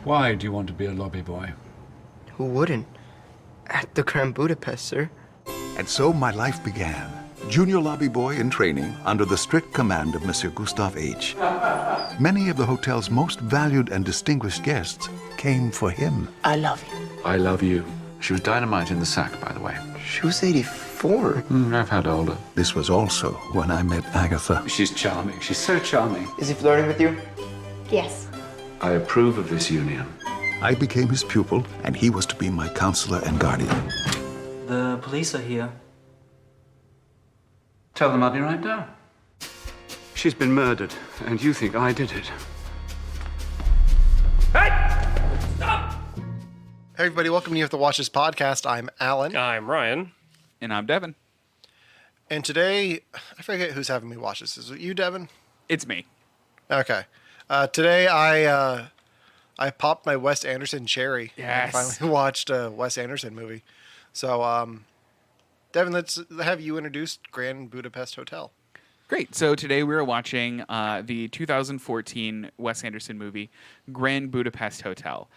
Why do you want to be a lobby boy? Who wouldn't? At the Grand Budapest, sir. And so my life began. Junior lobby boy in training under the strict command of Monsieur Gustave H. Many of the hotel's most valued and distinguished guests came for him. I love you. I love you. She was dynamite in the sack, by the way. She was 84. I've had older. This was also when I met Agatha. She's charming. She's so charming. Is he flirting with you? Yes. I approve of this union. I became his pupil, and he was to be my counselor and guardian. The police are here. Tell them I'll be right down. She's been murdered, and you think I did it. Hey everybody, welcome to You Have to Watch This podcast. I'm Alan. I'm Ryan. And I'm Devon. And today, I forget who's having me watch this. Is it you, Devon? It's me. Okay. Today I popped my Wes Anderson cherry. Yes. I finally watched a Wes Anderson movie. So, Devon, let's have you introduce Grand Budapest Hotel. Great. So today we're watching the 2014 Wes Anderson movie, Grand Budapest Hotel.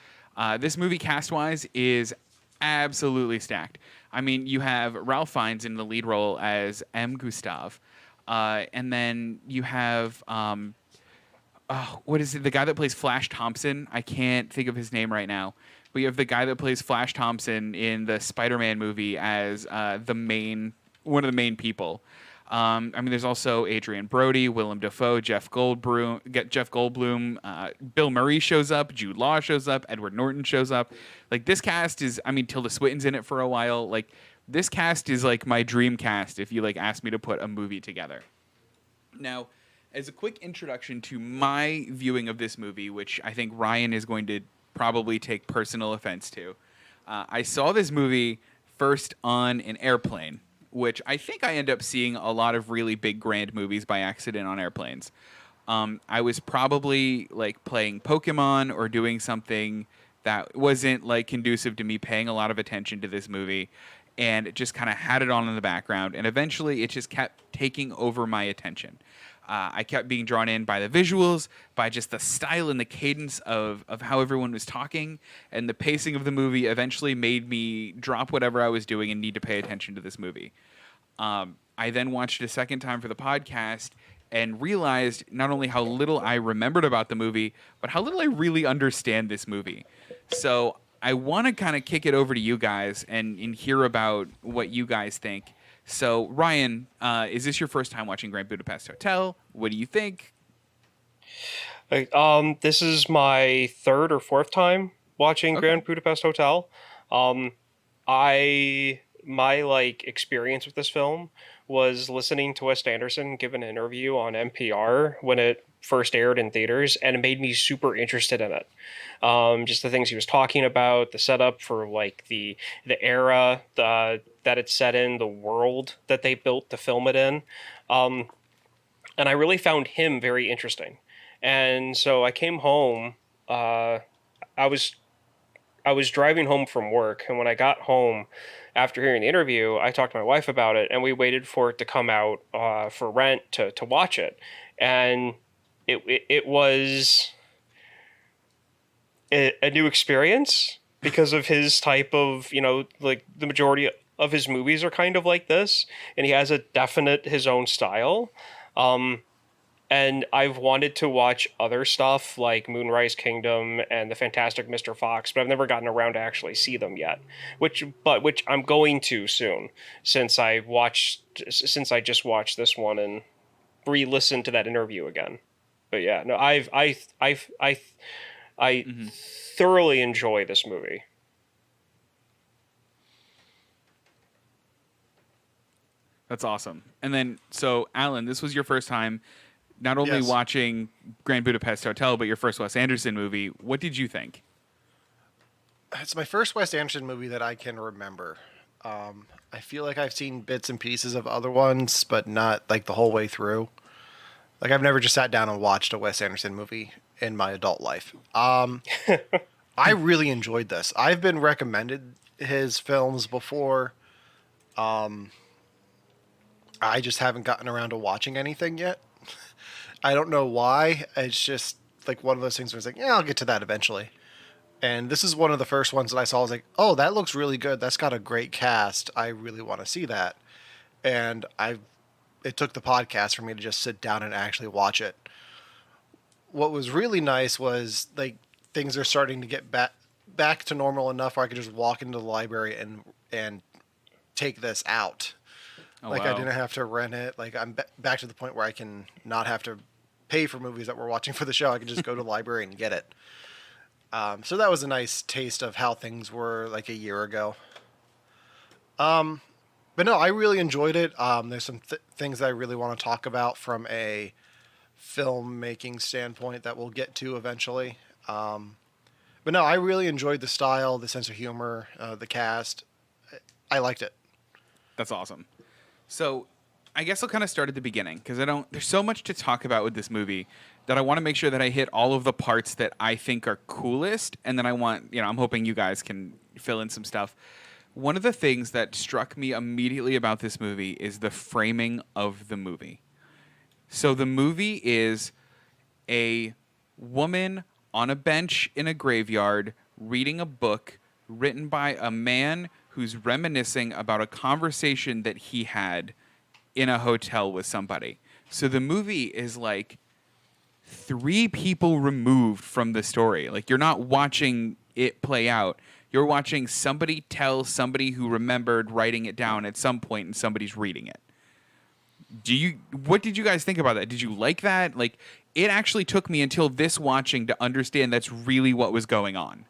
This movie, cast-wise, is absolutely stacked. I mean, you have Ralph Fiennes in the lead role as M. Gustave, and then you have what is it? The guy that plays Flash Thompson. I can't think of his name right now. But you have the guy that plays Flash Thompson in the Spider-Man movie as one of the main people. I mean, there's also Adrian Brody, Willem Dafoe, Jeff Goldblum. Bill Murray shows up, Jude Law shows up, Edward Norton shows up. Like, this cast is, I mean, Tilda Swinton's in it for a while. Like, this cast is like my dream cast if you like asked me to put a movie together. Now, as a quick introduction to my viewing of this movie, which I think Ryan is going to probably take personal offense to, I saw this movie first on an airplane, which I think I end up seeing a lot of really big, grand movies by accident on airplanes. I was probably like playing Pokemon or doing something that wasn't like conducive to me paying a lot of attention to this movie, and it just kind of had it on in the background, and eventually it just kept taking over my attention. I kept being drawn in by the visuals, by just the style and the cadence of how everyone was talking, and the pacing of the movie eventually made me drop whatever I was doing and need to pay attention to this movie. I then watched it a second time for the podcast and realized not only how little I remembered about the movie, but how little I really understand this movie. So I want to kind of kick it over to you guys and hear about what you guys think. So, Ryan, is this your first time watching Grand Budapest Hotel? What do you think? This is my third or fourth time watching Grand Budapest Hotel. My experience with this film was listening to Wes Anderson give an interview on NPR when it first aired in theaters, and it made me super interested in it. Just the things he was talking about, the setup for like the era that it's set in, the world that they built to film it in. And I really found him very interesting. And so I came home, I was driving home from work, and when I got home after hearing the interview, I talked to my wife about it, and we waited for it to come out for rent to watch it. And it was a new experience because of his type of, like the majority of his movies are kind of like this, and he has a definite his own style. And I've wanted to watch other stuff like Moonrise Kingdom and The Fantastic Mr. Fox, but I've never gotten around to actually see them yet. Which I'm going to soon, since I just watched this one and re-listened to that interview again. But yeah, no, I thoroughly enjoy this movie. That's awesome. And then, so Alan, this was your first time not only watching Grand Budapest Hotel, but your first Wes Anderson movie. What did you think? It's my first Wes Anderson movie that I can remember. I feel like I've seen bits and pieces of other ones, but not like the whole way through. Like, I've never just sat down and watched a Wes Anderson movie in my adult life. I really enjoyed this. I've been recommended his films before. I just haven't gotten around to watching anything yet. I don't know why. It's just like one of those things where it's like, yeah, I'll get to that eventually. And this is one of the first ones that I saw. I was like, oh, that looks really good. That's got a great cast. I really want to see that. And it took the podcast for me to just sit down and actually watch it. What was really nice was like things are starting to get back to normal enough where I could just walk into the library and take this out. Oh, I wow. didn't have to rent it. Like I'm back to the point where I can not have to pay for movies that we're watching for the show. I can just go to the library and get it. So that was a nice taste of how things were like a year ago. But no, I really enjoyed it. There's some things that I really want to talk about from a filmmaking standpoint that we'll get to eventually. But no, I really enjoyed the style, the sense of humor, the cast. I liked it. That's awesome. So I guess I'll kind of start at the beginning because there's so much to talk about with this movie that I want to make sure that I hit all of the parts that I think are coolest. And then I'm hoping you guys can fill in some stuff. One of the things that struck me immediately about this movie is the framing of the movie. So the movie is a woman on a bench in a graveyard reading a book written by a man who's reminiscing about a conversation that he had in a hotel with somebody. So the movie is like 3 people removed from the story. Like you're not watching it play out. You're watching somebody tell somebody who remembered writing it down at some point and somebody's reading it. What did you guys think about that? Did you like that? Like it actually took me until this watching to understand that's really what was going on.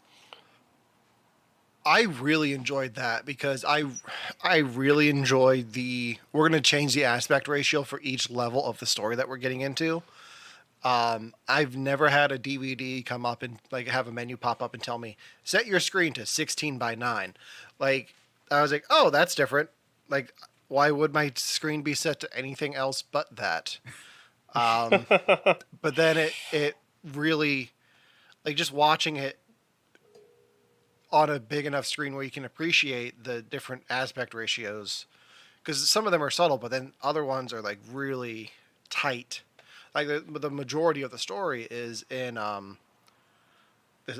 I really enjoyed that because I really enjoyed we're going to change the aspect ratio for each level of the story that we're getting into. I've never had a DVD come up and like have a menu pop up and tell me set your screen to 16:9. Like I was like, oh, that's different. Like why would my screen be set to anything else but that? But then it really, like just watching it on a big enough screen where you can appreciate the different aspect ratios, because some of them are subtle, but then other ones are like really tight. Like the majority of the story is in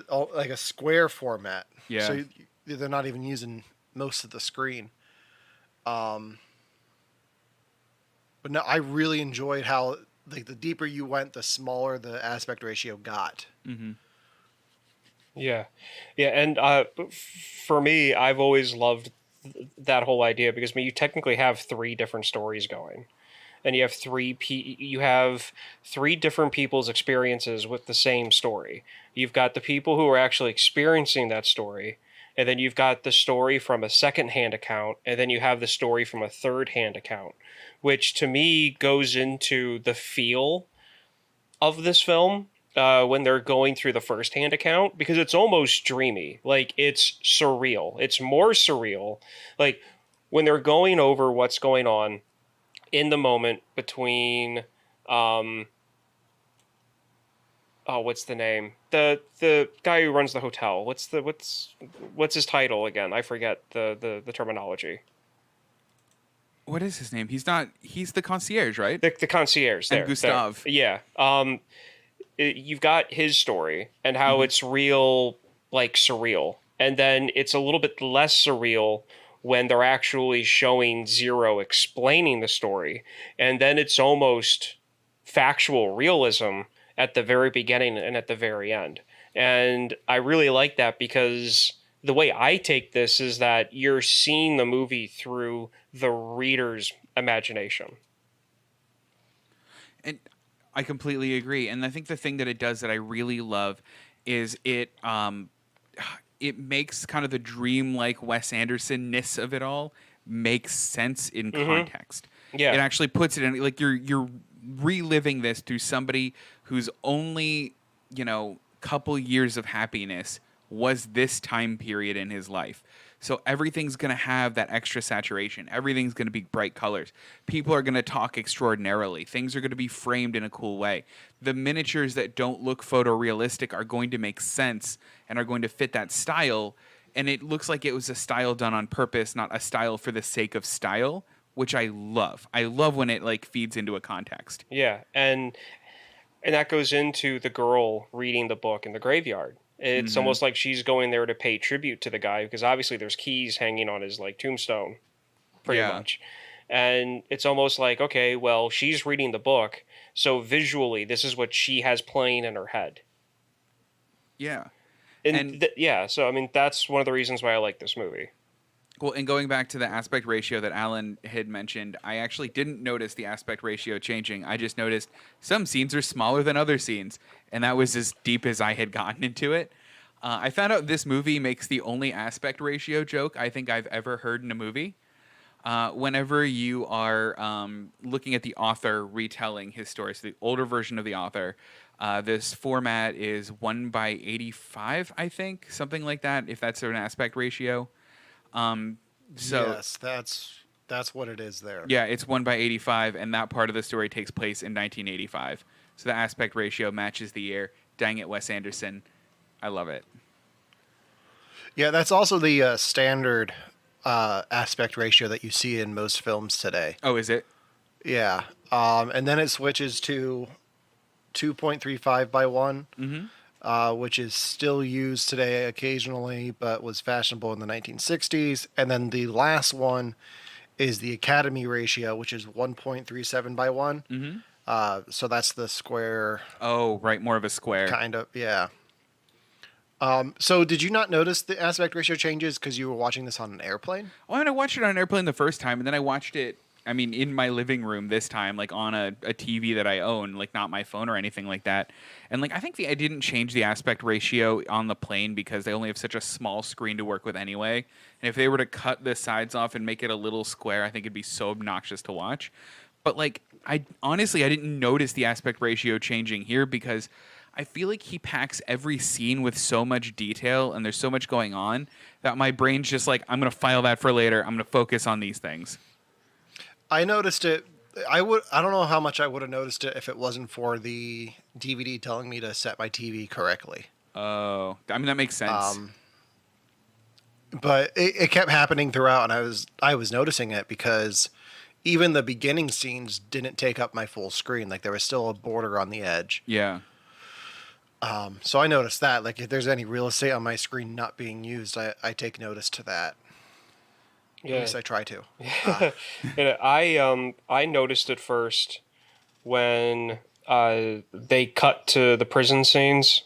like a square format. Yeah. So they're not even using most of the screen. But no, I really enjoyed how like the deeper you went, the smaller the aspect ratio got. Mm-hmm. Yeah. And for me, I've always loved that whole idea because you technically have 3 different stories going. And you have three different people's experiences with the same story. You've got the people who are actually experiencing that story, and then you've got the story from a second-hand account, and then you have the story from a third-hand account, which to me goes into the feel of this film when they're going through the first-hand account, because it's almost dreamy. Like, it's surreal. It's more surreal. Like, when they're going over what's going on in the moment between what's the name? The guy who runs the hotel. What's his title again? I forget the terminology. What is his name? He's the concierge, right? The concierge there. And Gustav. Yeah. You've got his story and how it's real, like surreal. And then it's a little bit less surreal when they're actually showing Zero explaining the story. And then it's almost factual realism at the very beginning and at the very end. And I really like that because the way I take this is that you're seeing the movie through the reader's imagination. And I completely agree. And I think the thing that it does that I really love is it makes kind of the dream-like Wes Anderson-ness of it all makes sense in context. Yeah. It actually puts it in, like, you're reliving this through somebody whose only, couple years of happiness was this time period in his life. So everything's going to have that extra saturation. Everything's going to be bright colors. People are going to talk extraordinarily. Things are going to be framed in a cool way. The miniatures that don't look photorealistic are going to make sense and are going to fit that style. And it looks like it was a style done on purpose, not a style for the sake of style, which I love. I love when it like feeds into a context. Yeah, and that goes into the girl reading the book in the graveyard. It's almost like she's going there to pay tribute to the guy, because obviously there's keys hanging on his like tombstone, pretty much. And it's almost like, okay, well, she's reading the book, so visually this is what she has playing in her head. Yeah. So I mean, that's one of the reasons why I like this movie. Well, and going back to the aspect ratio that Alan had mentioned, I actually didn't notice the aspect ratio changing. I just noticed some scenes are smaller than other scenes, and that was as deep as I had gotten into it. I found out this movie makes the only aspect ratio joke I think I've ever heard in a movie. Whenever you are looking at the author retelling his story, so the older version of the author, this format is 1:85, I think, something like that, if that's an aspect ratio. Yes, that's what it is there. Yeah, it's 1:85, and that part of the story takes place in 1985. So the aspect ratio matches the year. Dang it, Wes Anderson. I love it. Yeah, that's also the standard aspect ratio that you see in most films today. Oh, is it? Yeah. And then it switches to 2.35:1, which is still used today occasionally, but was fashionable in the 1960s. And then the last one is the Academy ratio, which is 1.37:1. So that's the square. Oh, right, more of a square. Kind of, yeah. So did you not notice the aspect ratio changes because you were watching this on an airplane? Well, I watched it on an airplane the first time, and then I watched it, in my living room this time, like on a TV that I own, like not my phone or anything like that. And like I think I didn't change the aspect ratio on the plane because they only have such a small screen to work with anyway. And if they were to cut the sides off and make it a little square, I think it'd be so obnoxious to watch. But like I didn't notice the aspect ratio changing here because I feel like he packs every scene with so much detail and there's so much going on that my brain's just like, I'm going to file that for later. I'm going to focus on these things. I noticed it. I don't know how much I would have noticed it if it wasn't for the DVD telling me to set my TV correctly. Oh, that makes sense. But it kept happening throughout, and I was noticing it because even the beginning scenes didn't take up my full screen. Like there was still a border on the edge. Yeah. So I noticed that. Like if there's any real estate on my screen not being used, I take notice to that. Yeah. At least I try to. And I noticed it first when they cut to the prison scenes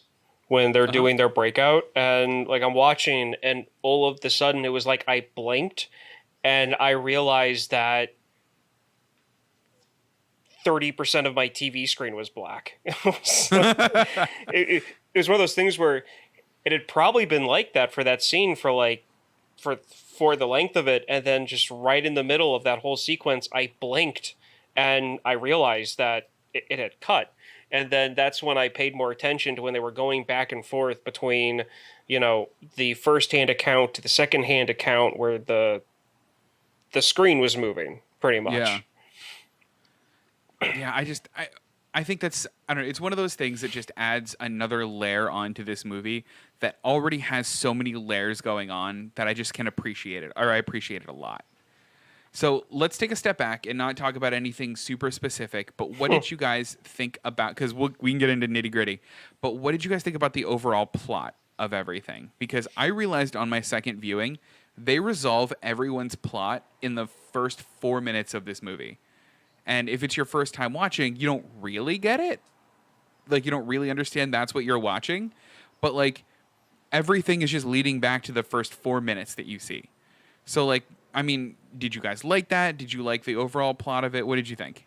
when they're doing their breakout, and like I'm watching, and all of the sudden it was like I blinked, and I realized that 30% of my TV screen was black. It was one of those things where it had probably been like that for that scene for the length of it, and then just right in the middle of that whole sequence, I blinked and I realized that it had cut. And then that's when I paid more attention to when they were going back and forth between, the first-hand account to the second-hand account where the screen was moving, pretty much. Yeah. Yeah, I think that's, I don't know, it's one of those things that just adds another layer onto this movie that already has so many layers going on that I just can appreciate it, or I appreciate it a lot. So let's take a step back and not talk about anything super specific, but what did you guys think about, because we can get into nitty gritty, but what did you guys think about the overall plot of everything? Because I realized on my second viewing, they resolve everyone's plot in the first 4 minutes of this movie. And if it's your first time watching, you don't really get it. Like, you don't really understand that's what you're watching. But, like, everything is just leading back to the first 4 minutes that you see. So, like, did you guys like that? Did you like the overall plot of it? What did you think?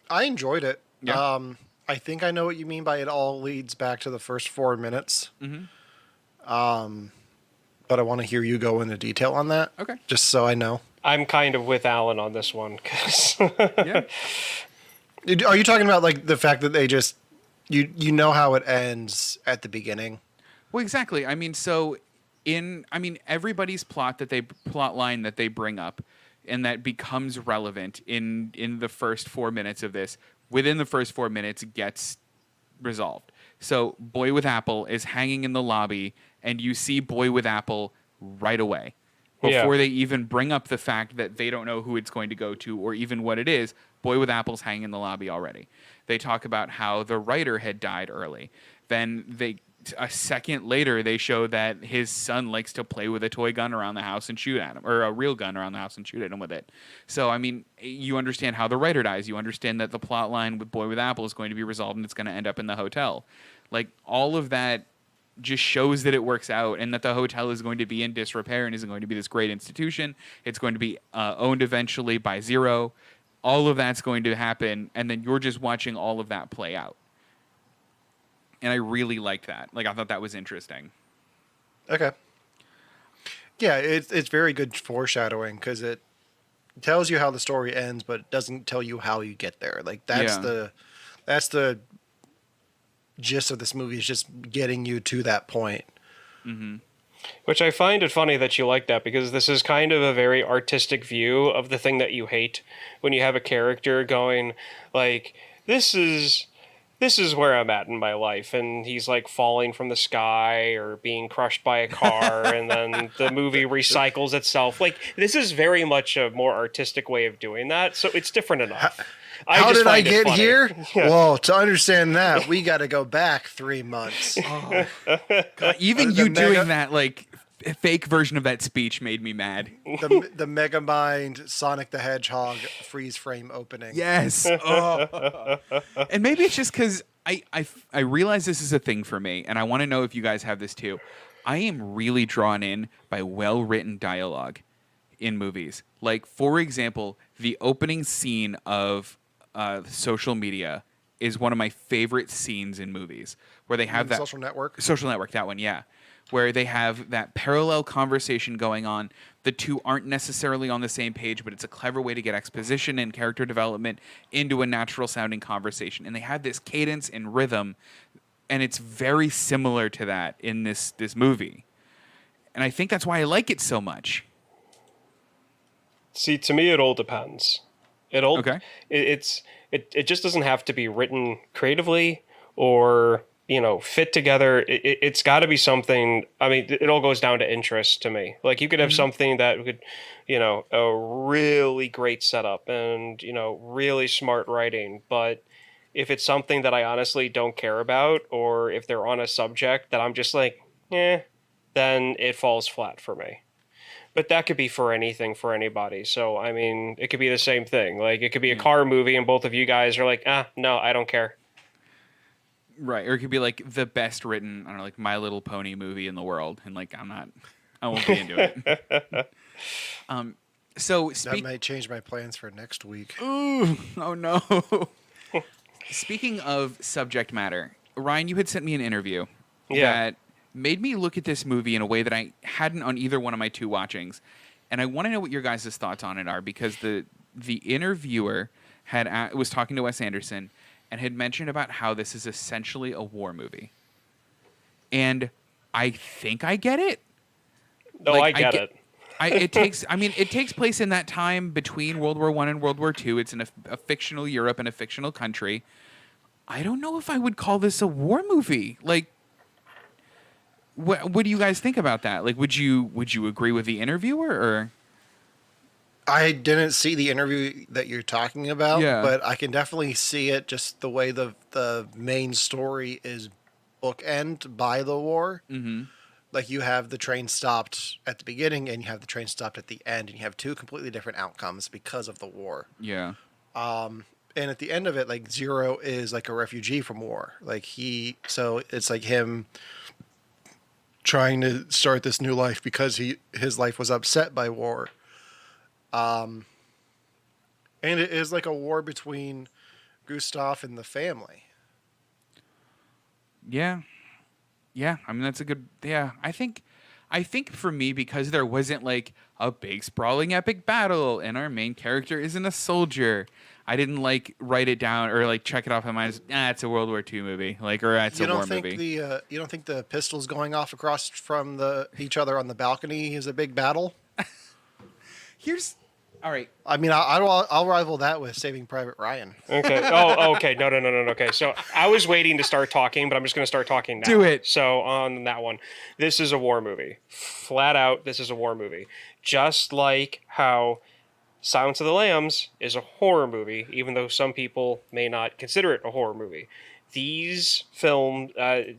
I enjoyed it. Yeah. I think I know what you mean by it all leads back to the first 4 minutes. Mm-hmm. But I want to hear you go into detail on that. Okay. Just so I know. I'm kind of with Alan on this one, because Yeah. Are you talking about like the fact that they just you know how it ends at the beginning? Well, exactly. Everybody's plot line that they bring up and that becomes relevant in the first 4 minutes of this, within the first 4 minutes gets resolved. So Boy with Apple is hanging in the lobby and you see Boy with Apple right away. Before they even bring up the fact that they don't know who it's going to go to or even what it is, Boy with Apples hanging in the lobby already. They talk about how the writer had died early. Then a second later, they show that his son likes to play with a toy gun around the house and shoot at him, or a real gun around the house and shoot at him with it. So, I mean, you understand how the writer dies. You understand that the plot line with Boy with Apple is going to be resolved and it's going to end up in the hotel. Like, all of that just shows that it works out and that the hotel is going to be in disrepair and isn't going to be this great institution. It's going to be owned eventually by Zero. All of that's going to happen, and then you're just watching all of that play out. And I really liked that. Like, I thought that was interesting. Okay. Yeah, it's very good foreshadowing because it tells you how the story ends, but it doesn't tell you how you get there. Like that's the gist of this movie, is just getting you to that point. Mm-hmm. Which I find it funny that you like that, because this is kind of a very artistic view of the thing that you hate, when you have a character going like, this is where I'm at in my life, and he's like falling from the sky or being crushed by a car, and then the movie recycles itself. Like, this is very much a more artistic way of doing that, so it's different enough. How did I get funny. here? Yeah. Well, to understand that, we got to go back 3 months. God, even you doing that, like, fake version of that speech made me mad. The Megamind Sonic the Hedgehog freeze frame opening. Yes. Oh. And maybe it's just because I realize this is a thing for me, and I want to know if you guys have this too. I am really drawn in by well-written dialogue in movies. Like, for example, the opening scene of Social Media is one of my favorite scenes in movies, where they have that Social Network. Social Network, that one, yeah. Where they have that parallel conversation going on. The two aren't necessarily on the same page, but it's a clever way to get exposition and character development into a natural-sounding conversation. And they have this cadence and rhythm, and it's very similar to that in this movie. And I think that's why I like it so much. See, to me, it all depends. Okay. It just doesn't have to be written creatively or, you know, fit together. It's got to be something. I mean, it all goes down to interest to me. Like, you could have something that could, you know, a really great setup and, you know, really smart writing. But if it's something that I honestly don't care about, or if they're on a subject that I'm just like, then it falls flat for me. But that could be for anything, for anybody. So, I mean, it could be the same thing. Like, it could be a car movie and both of you guys are like, no, I don't care. Right. Or it could be like the best written, I don't know, like My Little Pony movie in the world. And like, I won't be into it. That might change my plans for next week. Ooh, oh no. Speaking of subject matter, Ryan, you had sent me an interview that made me look at this movie in a way that I hadn't on either one of my two watchings. And I want to know what your guys' thoughts on it are, because the interviewer was talking to Wes Anderson and had mentioned about how this is essentially a war movie. And I think I get it. No, like, I get it. It takes place in that time between World War I and World War II. It's in a fictional Europe and a fictional country. I don't know if I would call this a war movie. Like, what do you guys think about that? Like, would you agree with the interviewer, or? I didn't see the interview that you're talking about, Yeah. but I can definitely see it, just the way the main story is bookend by the war. Mm-hmm. Like, you have the train stopped at the beginning and you have the train stopped at the end, and you have two completely different outcomes because of the war. Yeah. And at the end of it, like, Zero is like a refugee from war. Like, so it's like him trying to start this new life because his life was upset by war. And it is like a war between Gustav and the family. Yeah. Yeah. I mean, that's a good, yeah. I think for me, because there wasn't like a big sprawling epic battle and our main character isn't a soldier, I didn't like write it down or like check it off in my mind as, it's a World War II movie, like, or it's a war movie. You don't think the pistols going off across from each other on the balcony is a big battle? All right. I mean, I'll rival that with Saving Private Ryan. Okay. Oh, okay. No. Okay. So I was waiting to start talking, but I'm just going to start talking now. Do it. So on that one, this is a war movie. Flat out, this is a war movie. Just like how Silence of the Lambs is a horror movie, even though some people may not consider it a horror movie. These films, to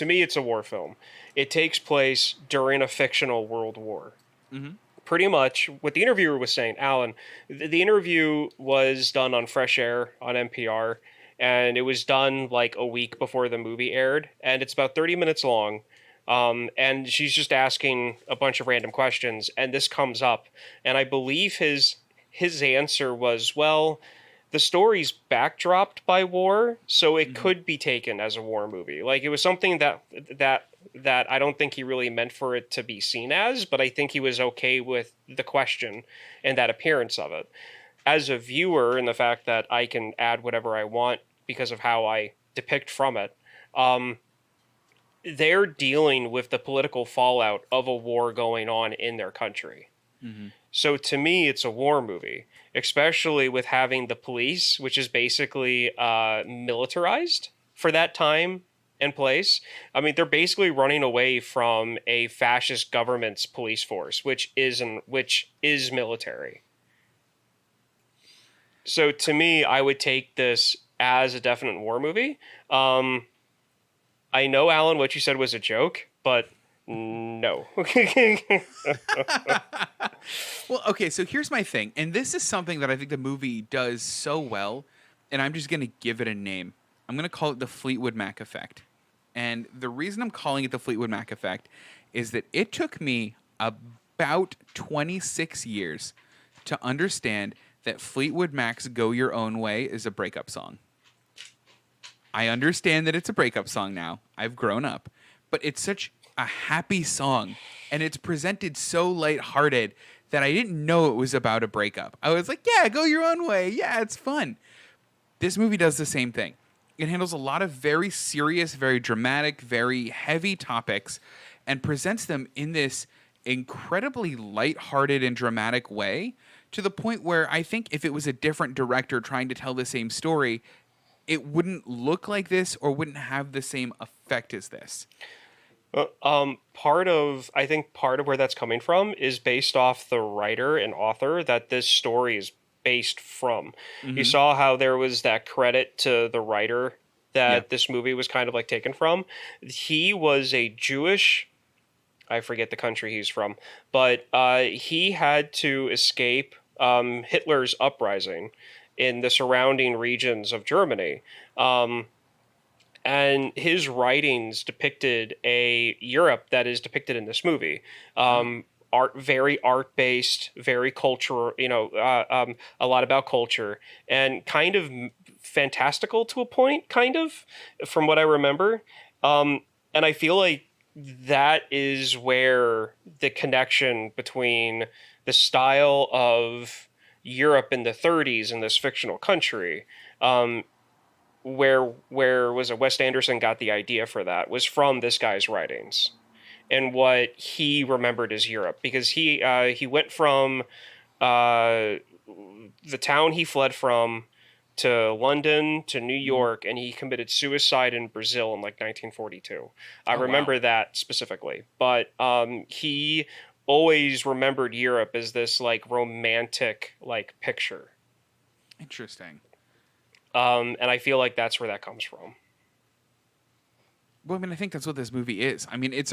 me, it's a war film. It takes place during a fictional world war. Mm-hmm. Pretty much what the interviewer was saying, Alan, the interview was done on Fresh Air on NPR, and it was done like a week before the movie aired, and it's about 30 minutes long. And she's just asking a bunch of random questions, and this comes up. And I believe his answer was, well, the story's backdropped by war, so it could be taken as a war movie. Like, it was something that I don't think he really meant for it to be seen as, but I think he was okay with the question and that appearance of it. As a viewer, and the fact that I can add whatever I want because of how I depict from it, they're dealing with the political fallout of a war going on in their country. Mm-hmm. So to me, it's a war movie, especially with having the police, which is basically militarized for that time and place. I mean, they're basically running away from a fascist government's police force, which is military. So to me, I would take this as a definite war movie. I know, Alan, what you said was a joke, but no. Well, okay, so here's my thing. And this is something that I think the movie does so well, and I'm just going to give it a name. I'm going to call it the Fleetwood Mac effect. And the reason I'm calling it the Fleetwood Mac effect is that it took me about 26 years to understand that Fleetwood Mac's Go Your Own Way is a breakup song. I understand that it's a breakup song now. I've grown up. But it's such a happy song, and it's presented so lighthearted that I didn't know it was about a breakup. I was like, yeah, go your own way. Yeah, it's fun. This movie does the same thing. It handles a lot of very serious, very dramatic, very heavy topics and presents them in this incredibly lighthearted and dramatic way, to the point where I think if it was a different director trying to tell the same story, it wouldn't look like this or wouldn't have the same effect as this. Part of where that's coming from is based off the writer and author that this story is based from. Mm-hmm. You saw how there was that credit to the writer that this movie was kind of like taken from. He was a Jewish, I forget the country he's from, but he had to escape Hitler's uprising in the surrounding regions of Germany. And his writings depicted a Europe that is depicted in this movie. Very art-based, very cultural, a lot about culture, and kind of fantastical to a point, kind of, from what I remember. And I feel like that is where the connection between the style of Europe in the 30s in this fictional country, where was it Wes Anderson got the idea for that, was from this guy's writings and what he remembered as Europe, because he went from the town he fled from to London to New York, and he committed suicide in Brazil in like 1942. I remember that specifically, but he always remembered Europe as this like romantic like picture. Interesting. And I feel like that's where that comes from. Well, I mean, I think that's what this movie is. I mean, it's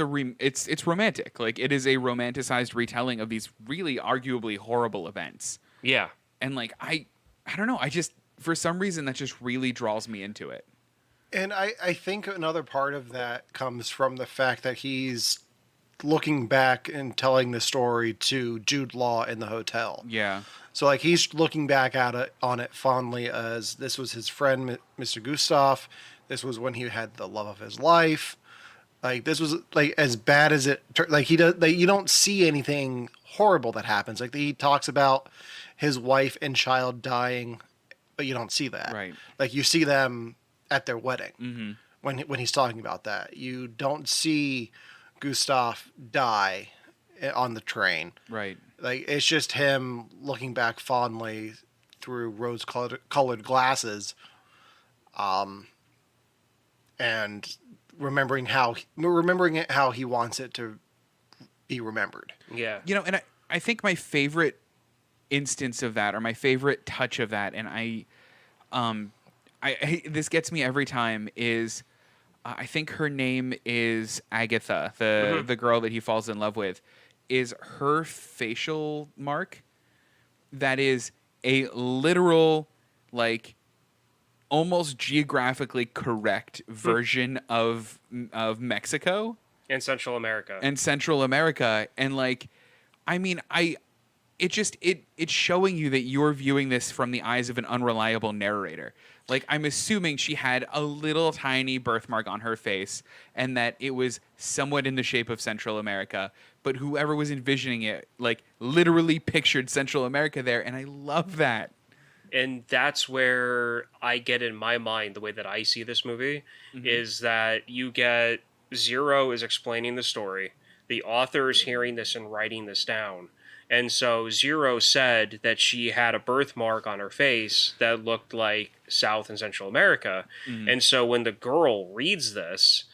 romantic. Like, it is a romanticized retelling of these really arguably horrible events. Yeah. And like, I don't know. I just, for some reason, that just really draws me into it. And I think another part of that comes from the fact that he's looking back and telling the story to Jude Law in the hotel. Yeah. So like he's looking back on it fondly as this was his friend, Mr. Gustav. This was when he had the love of his life. Like this was like as bad as it. Like he does. Like, you don't see anything horrible that happens. Like he talks about his wife and child dying, but you don't see that. Right. Like you see them at their wedding. Mm-hmm. When he's talking about that, you don't see Gustav die on the train. Right. Like it's just him looking back fondly through rose-colored glasses, and remembering how he wants it to be remembered. Yeah. And I think my favorite instance of that, or my favorite touch of that, and this gets me every time, is I think her name is Agatha, the girl that he falls in love with, is her facial mark that is a literal, like, almost geographically correct version of Mexico In Central America. and like, I mean, it's showing you that you're viewing this from the eyes of an unreliable narrator. Like, I'm assuming she had a little tiny birthmark on her face and that it was somewhat in the shape of Central America, but whoever was envisioning it, like, literally pictured Central America there, and I love that. And that's where I get in my mind, the way that I see this movie, is that you get Zero is explaining the story. The author is hearing this and writing this down. And so Zero said that she had a birthmark on her face that looked like South and Central America. And so when the girl reads this,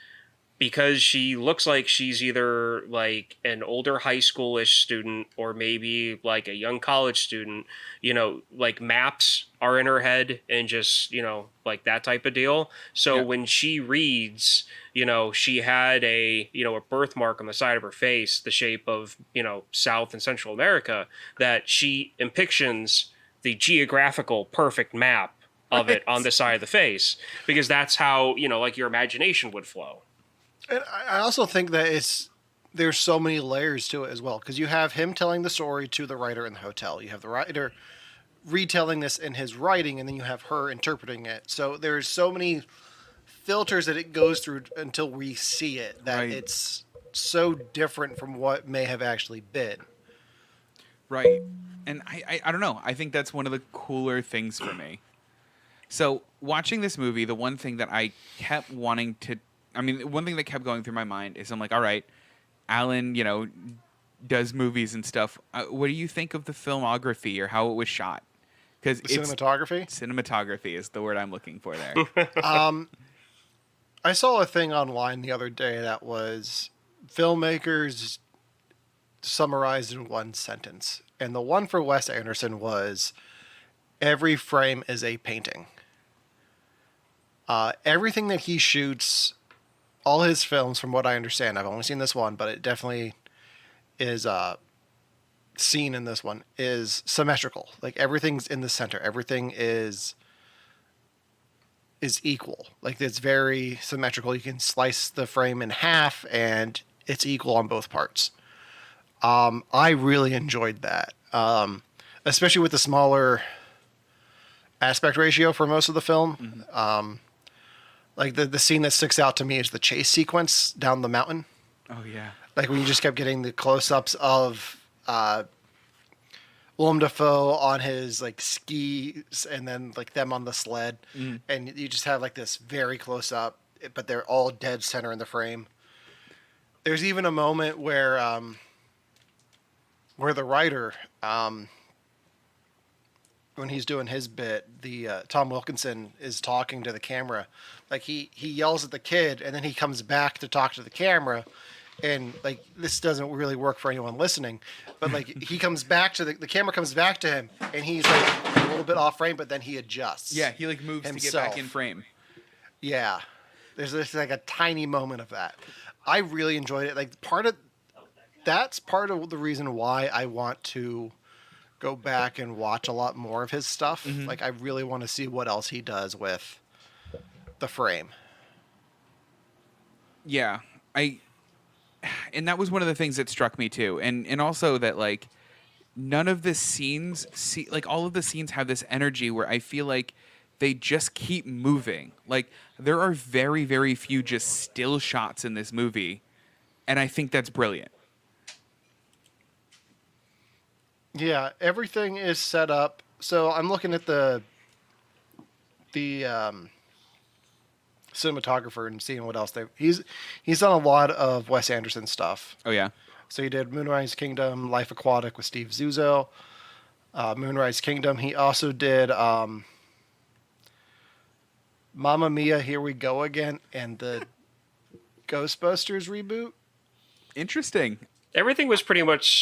because she looks like she's either like an older high schoolish student or maybe like a young college student, you know, like maps are in her head and just, you know, like that type of deal. So when she reads, you know, she had a birthmark on the side of her face, the shape of, you know, South and Central America, that she impictions the geographical perfect map of it on the side of the face, because that's how, you know, like your imagination would flow. And I also think that there's so many layers to it as well, because you have him telling the story to the writer in the hotel. You have the writer retelling this in his writing, and then you have her interpreting it. So there's so many filters that it goes through until we see it, that it's so different from what may have actually been. Right. And I don't know. I think that's one of the cooler things for me. So watching this movie, the one thing that I kept wanting to, one thing that kept going through my mind is, I'm like, all right, Alan, you know, does movies and stuff. What do you think of the filmography or how it was shot? Because cinematography is the word I'm looking for there. I saw a thing online the other day that was filmmakers summarized in one sentence. And the one for Wes Anderson was, every frame is a painting. Everything that he shoots, all his films, from what I understand, I've only seen this one, but it definitely is seen in this one, is symmetrical. Like, everything's in the center. Everything is equal. Like, it's very symmetrical. You can slice the frame in half and it's equal on both parts. I really enjoyed that. Especially with the smaller aspect ratio for most of the film. Like, the scene that sticks out to me is the chase sequence down the mountain. Oh, yeah. Like, when you just kept getting the close-ups of Willem Dafoe on his, like, skis, and then, like, them on the sled. And you just have, like, this very close-up, but they're all dead center in the frame. There's even a moment where the writer, when he's doing his bit, Tom Wilkinson is talking to the camera. Like, he yells at the kid, and then he comes back to talk to the camera. And, like, this doesn't really work for anyone listening, but, like, he comes back to the camera comes back to him, and he's, like, a little bit off frame, but then he adjusts. Yeah, he, like, moves himself to get back in frame. Yeah. There's this, like, a tiny moment of that. I really enjoyed it. Like, that's part of the reason why I want to go back and watch a lot more of his stuff. Like, I really want to see what else he does with the frame. Yeah. And that was one of the things that struck me too. And also that, like, none of the scenes all of the scenes have this energy where I feel like they just keep moving. Like, there are very, very few just still shots in this movie, and I think that's brilliant. Yeah, everything is set up. So I'm looking at the cinematographer and seeing what else he's done a lot of Wes Anderson stuff. Oh yeah. So he did Moonrise Kingdom, Life Aquatic with Steve Zissou. Moonrise Kingdom. He also did Mamma Mia, Here We Go Again, and the Ghostbusters reboot. Interesting. Everything was pretty much,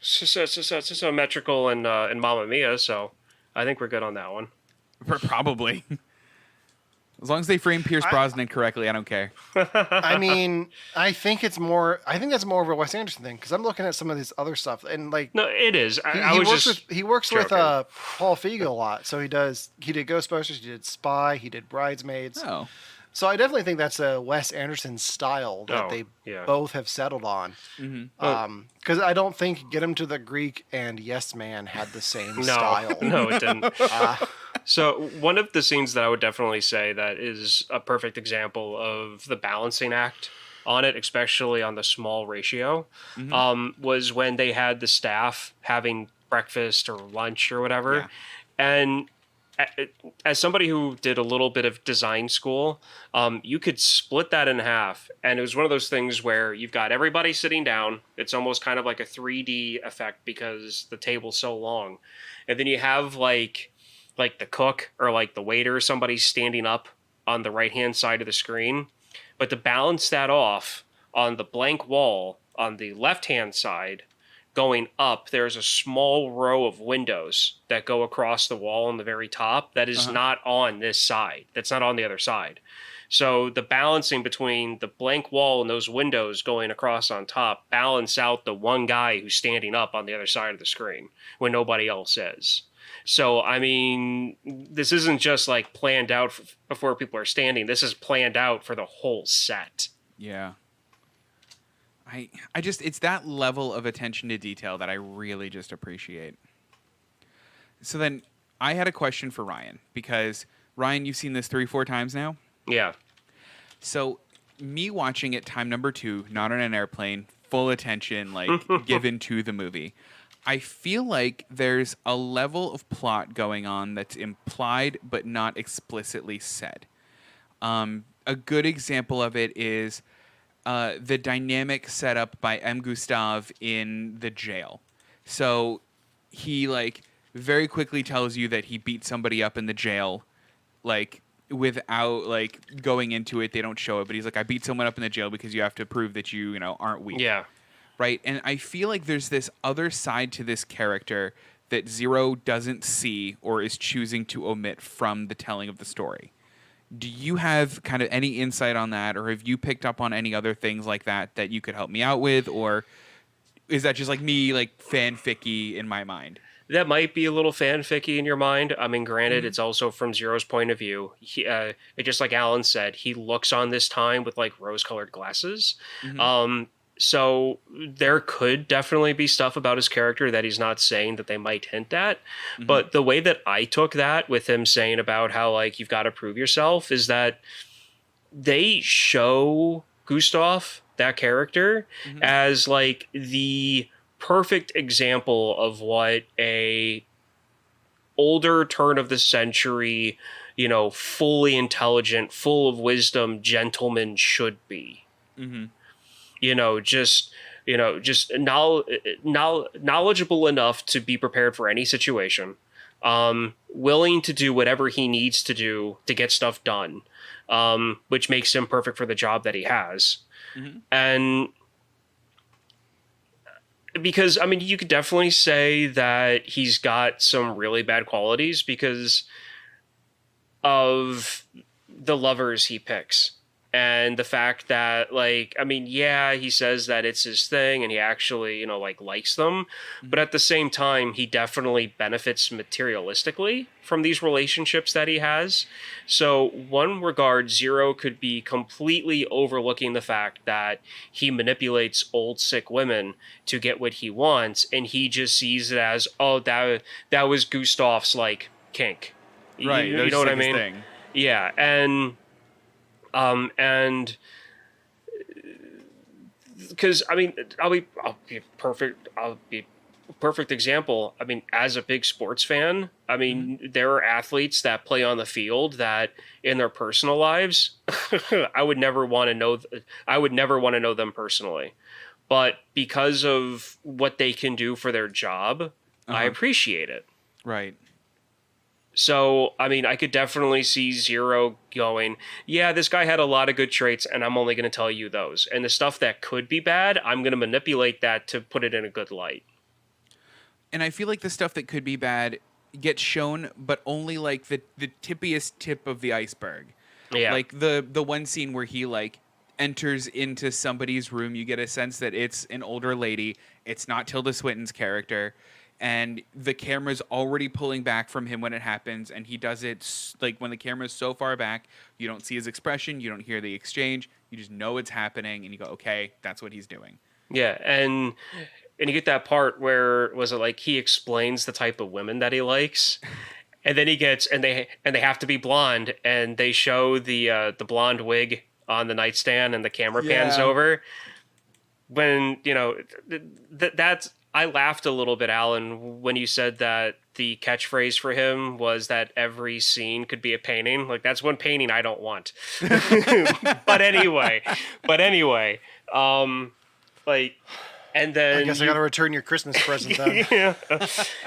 symmetrical in Mamma Mia, so I think we're good on that one. Probably. As long as they frame Pierce Brosnan correctly, I don't care. I mean, I think that's more of a Wes Anderson thing because I'm looking at some of this other stuff and like No, it is. he works with joking. Paul Feig a lot. So he did Ghostbusters, he did Spy, he did Bridesmaids. Oh. So I definitely think that's a Wes Anderson style that they both have settled on. Because I don't think Get Him to the Greek and Yes Man had the same style. No, it didn't. So one of the scenes that I would definitely say that is a perfect example of the balancing act on it, especially on the small ratio, was when they had the staff having breakfast or lunch or whatever. Yeah. And as somebody who did a little bit of design school, you could split that in half. And it was one of those things where you've got everybody sitting down. It's almost kind of like a 3D effect because the table's so long. And then you have like the cook or like the waiter, somebody standing up on the right-hand side of the screen. But to balance that off, on the blank wall on the left-hand side, going up, there's a small row of windows that go across the wall on the very top that is not on this side. That's not on the other side. So the balancing between the blank wall and those windows going across on top balance out the one guy who's standing up on the other side of the screen when nobody else is. So, I mean, this isn't just like planned out before people are standing. This is planned out for the whole set. Yeah. I just, it's that level of attention to detail that I really just appreciate. So then I had a question for Ryan, because Ryan, you've seen this 3-4 times now? Yeah. So me watching it time number 2, not on an airplane, full attention, like given to the movie. I feel like there's a level of plot going on that's implied but not explicitly said. A good example of it is the dynamic set up by M. Gustav in the jail. So he like very quickly tells you that he beat somebody up in the jail, like without like going into it. They don't show it, but he's like, I beat someone up in the jail because you have to prove that you aren't weak. Yeah. Right. And I feel like there's this other side to this character that Zero doesn't see or is choosing to omit from the telling of the story. Do you have kind of any insight on that, or have you picked up on any other things like that that you could help me out with, or is that just like me, like fanficky in my mind? That might be a little fanficky in your mind. I mean, granted, it's also from Zero's point of view. He, just like Alan said, he looks on this time with like rose-colored glasses. So there could definitely be stuff about his character that he's not saying that they might hint at. But the way that I took that with him saying about how like you've got to prove yourself is that they show Gustav, that character, as like the perfect example of what a older turn of the century, fully intelligent, full of wisdom gentleman should be. Just knowledgeable enough to be prepared for any situation, willing to do whatever he needs to do to get stuff done, which makes him perfect for the job that he has. And because, I mean, you could definitely say that he's got some really bad qualities because of the lovers he picks. And the fact that, like, I mean, yeah, he says that it's his thing and he actually, likes them. But at the same time, he definitely benefits materialistically from these relationships that he has. So one regard, Zero could be completely overlooking the fact that he manipulates old, sick women to get what he wants. And he just sees it as, oh, that was Gustav's, like, kink. Right. You know what I mean? Thing. Yeah. And because I mean, I'll be a perfect example. I mean, as a big sports fan, I mean, there are athletes that play on the field that in their personal lives, I would never want to know. I would never want to know them personally, but because of what they can do for their job, I appreciate it. Right. So, I mean, I could definitely see Zero going, yeah, this guy had a lot of good traits, and I'm only going to tell you those. And the stuff that could be bad, I'm going to manipulate that to put it in a good light. And I feel like the stuff that could be bad gets shown, but only like the tippiest tip of the iceberg. Yeah. Like the one scene where he like enters into somebody's room, you get a sense that it's an older lady. It's not Tilda Swinton's character. And the camera's already pulling back from him when it happens, and he does it like when the camera's so far back, you don't see his expression, you don't hear the exchange, you just know it's happening, and you go, okay, that's what he's doing. Yeah, and you get that part where was it like he explains the type of women that he likes, and then he gets and they have to be blonde, and they show the blonde wig on the nightstand, and the camera pans over. When that's. I laughed a little bit, Alan, when you said that the catchphrase for him was that every scene could be a painting. Like, that's one painting I don't want. But anyway, like, and then I guess I got to return your Christmas present then. Yeah.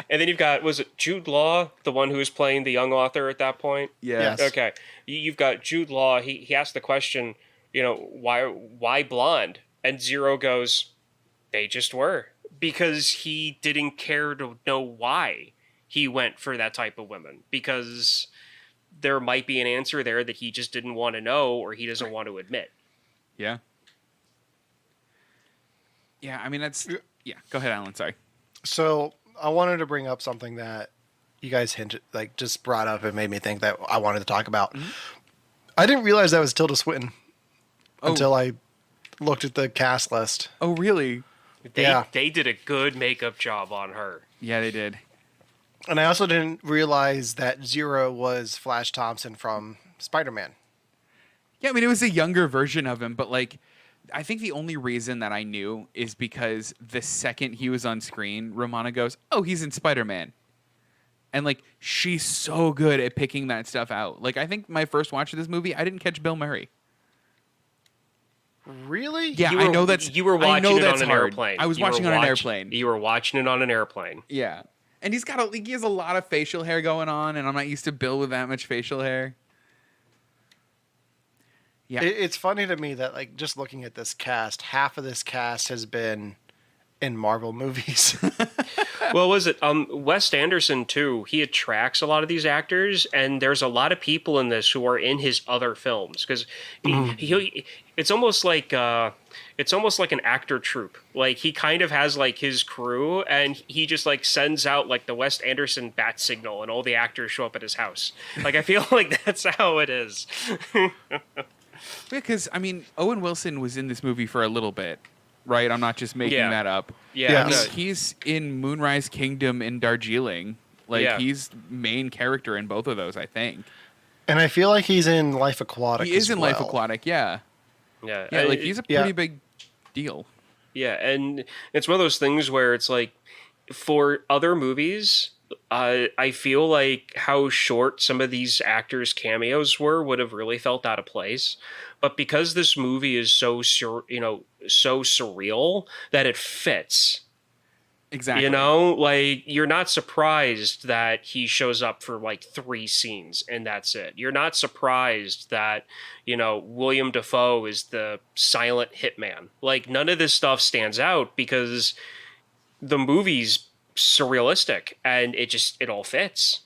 And then you've got, was it Jude Law, the one who was playing the young author at that point? Yeah. Yes. Okay. You've got Jude Law. He asked the question, why blonde? And Zero goes, they just were. Because he didn't care to know why he went for that type of women. Because there might be an answer there that he just didn't want to know, or he doesn't want to admit. Yeah. Yeah, I mean, that's... Yeah, go ahead, Alan, sorry. So I wanted to bring up something that you guys just brought up and made me think that I wanted to talk about. Mm-hmm. I didn't realize that was Tilda Swinton until I looked at the cast list. Oh, really? They did a good makeup job on her. Yeah, they did. And I also didn't realize that Zero was Flash Thompson from Spider-Man. Yeah, I mean, it was a younger version of him, but like, I think the only reason that I knew is because the second he was on screen, Romana goes, oh, he's in Spider-Man. And like, she's so good at picking that stuff out. Like, I think my first watch of this movie, I didn't catch Bill Murray. Really? Yeah, I know that's. You were watching it on an hard. airplane. I was watching on an airplane. You were watching it on an airplane. Yeah, and he has a lot of facial hair going on, and I'm not used to Bill with that much facial hair. Yeah, It's funny to me that like just looking at this cast, half of this cast has been in Marvel movies. Well, was it Wes Anderson too? He attracts a lot of these actors, and there's a lot of people in this who are in his other films because it's almost like an actor troupe. Like he kind of has like his crew, and he just like sends out like the Wes Anderson bat signal, and all the actors show up at his house. Like I feel like that's how it is. Because I mean, Owen Wilson was in this movie for a little bit. Right, I'm not just making that up. Yeah, Yes. He's in Moonrise Kingdom and Darjeeling. Like he's main character in both of those, I think. And I feel like he's in Life Aquatic. He is in well. Life Aquatic, yeah. Yeah, Like he's a pretty big deal. Yeah, and it's one of those things where it's like, for other movies, I feel like how short some of these actors' cameos were would have really felt out of place. But because this movie is so surreal that it fits. Exactly. Like you're not surprised that he shows up for like 3 scenes and that's it. You're not surprised that, William Dafoe is the silent hitman. Like none of this stuff stands out because the movie's surrealistic and it all fits.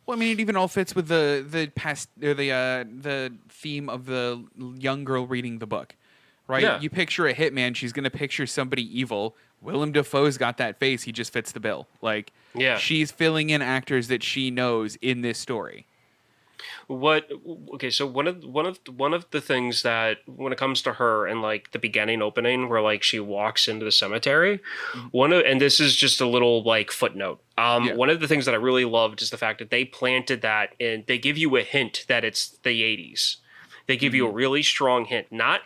Well, I mean, it even all fits with the past or the theme of the young girl reading the book, right? Yeah. You picture a hitman, she's gonna picture somebody evil. Willem Dafoe's got that face; he just fits the bill. Like, she's filling in actors that she knows in this story. So one of the things that when it comes to her and like the beginning opening where like she walks into the cemetery, and this is just a little like footnote. One of the things that I really loved is the fact that they planted that and they give you a hint that it's the 80s. They give you a really strong hint, not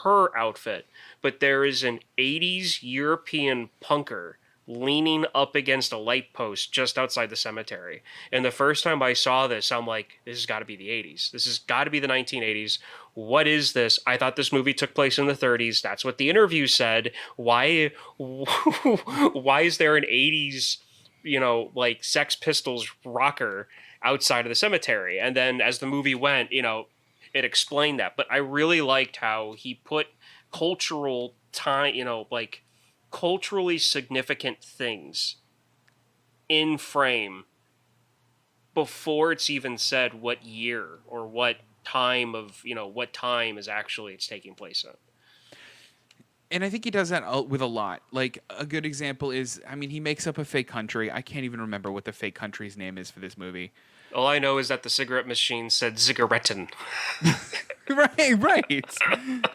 her outfit, but there is an 80s European punker leaning up against a light post just outside the cemetery. And the first time I saw this, I'm like, this has got to be the 80s. This has got to be the 1980s. What is this? I thought this movie took place in the 30s. That's what the interview said. Why is there an 80s, like Sex Pistols rocker outside of the cemetery. And then as the movie went, it explained that. But I really liked how he put cultural time, like culturally significant things in frame before it's even said what year or what time is actually it's taking place in. And I think he does that with a lot. Like, a good example is, I mean, he makes up a fake country. I can't even remember what the fake country's name is for this movie. All I know is that the cigarette machine said Zigaretten. Right.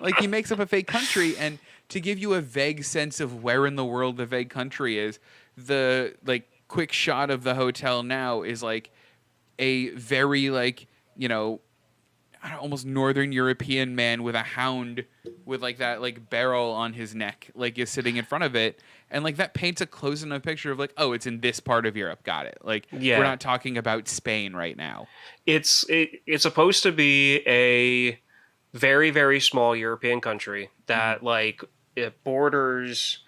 Like, he makes up a fake country, and to give you a vague sense of where in the world the vague country is, the, like, quick shot of the hotel now is, like, a very, like, almost Northern European man with a hound with like that like barrel on his neck, like is sitting in front of it, and like that paints a close enough picture of like, oh, it's in this part of Europe. Got it. Like, we're not talking about Spain right now. It's supposed to be a very, very small European country that like it borders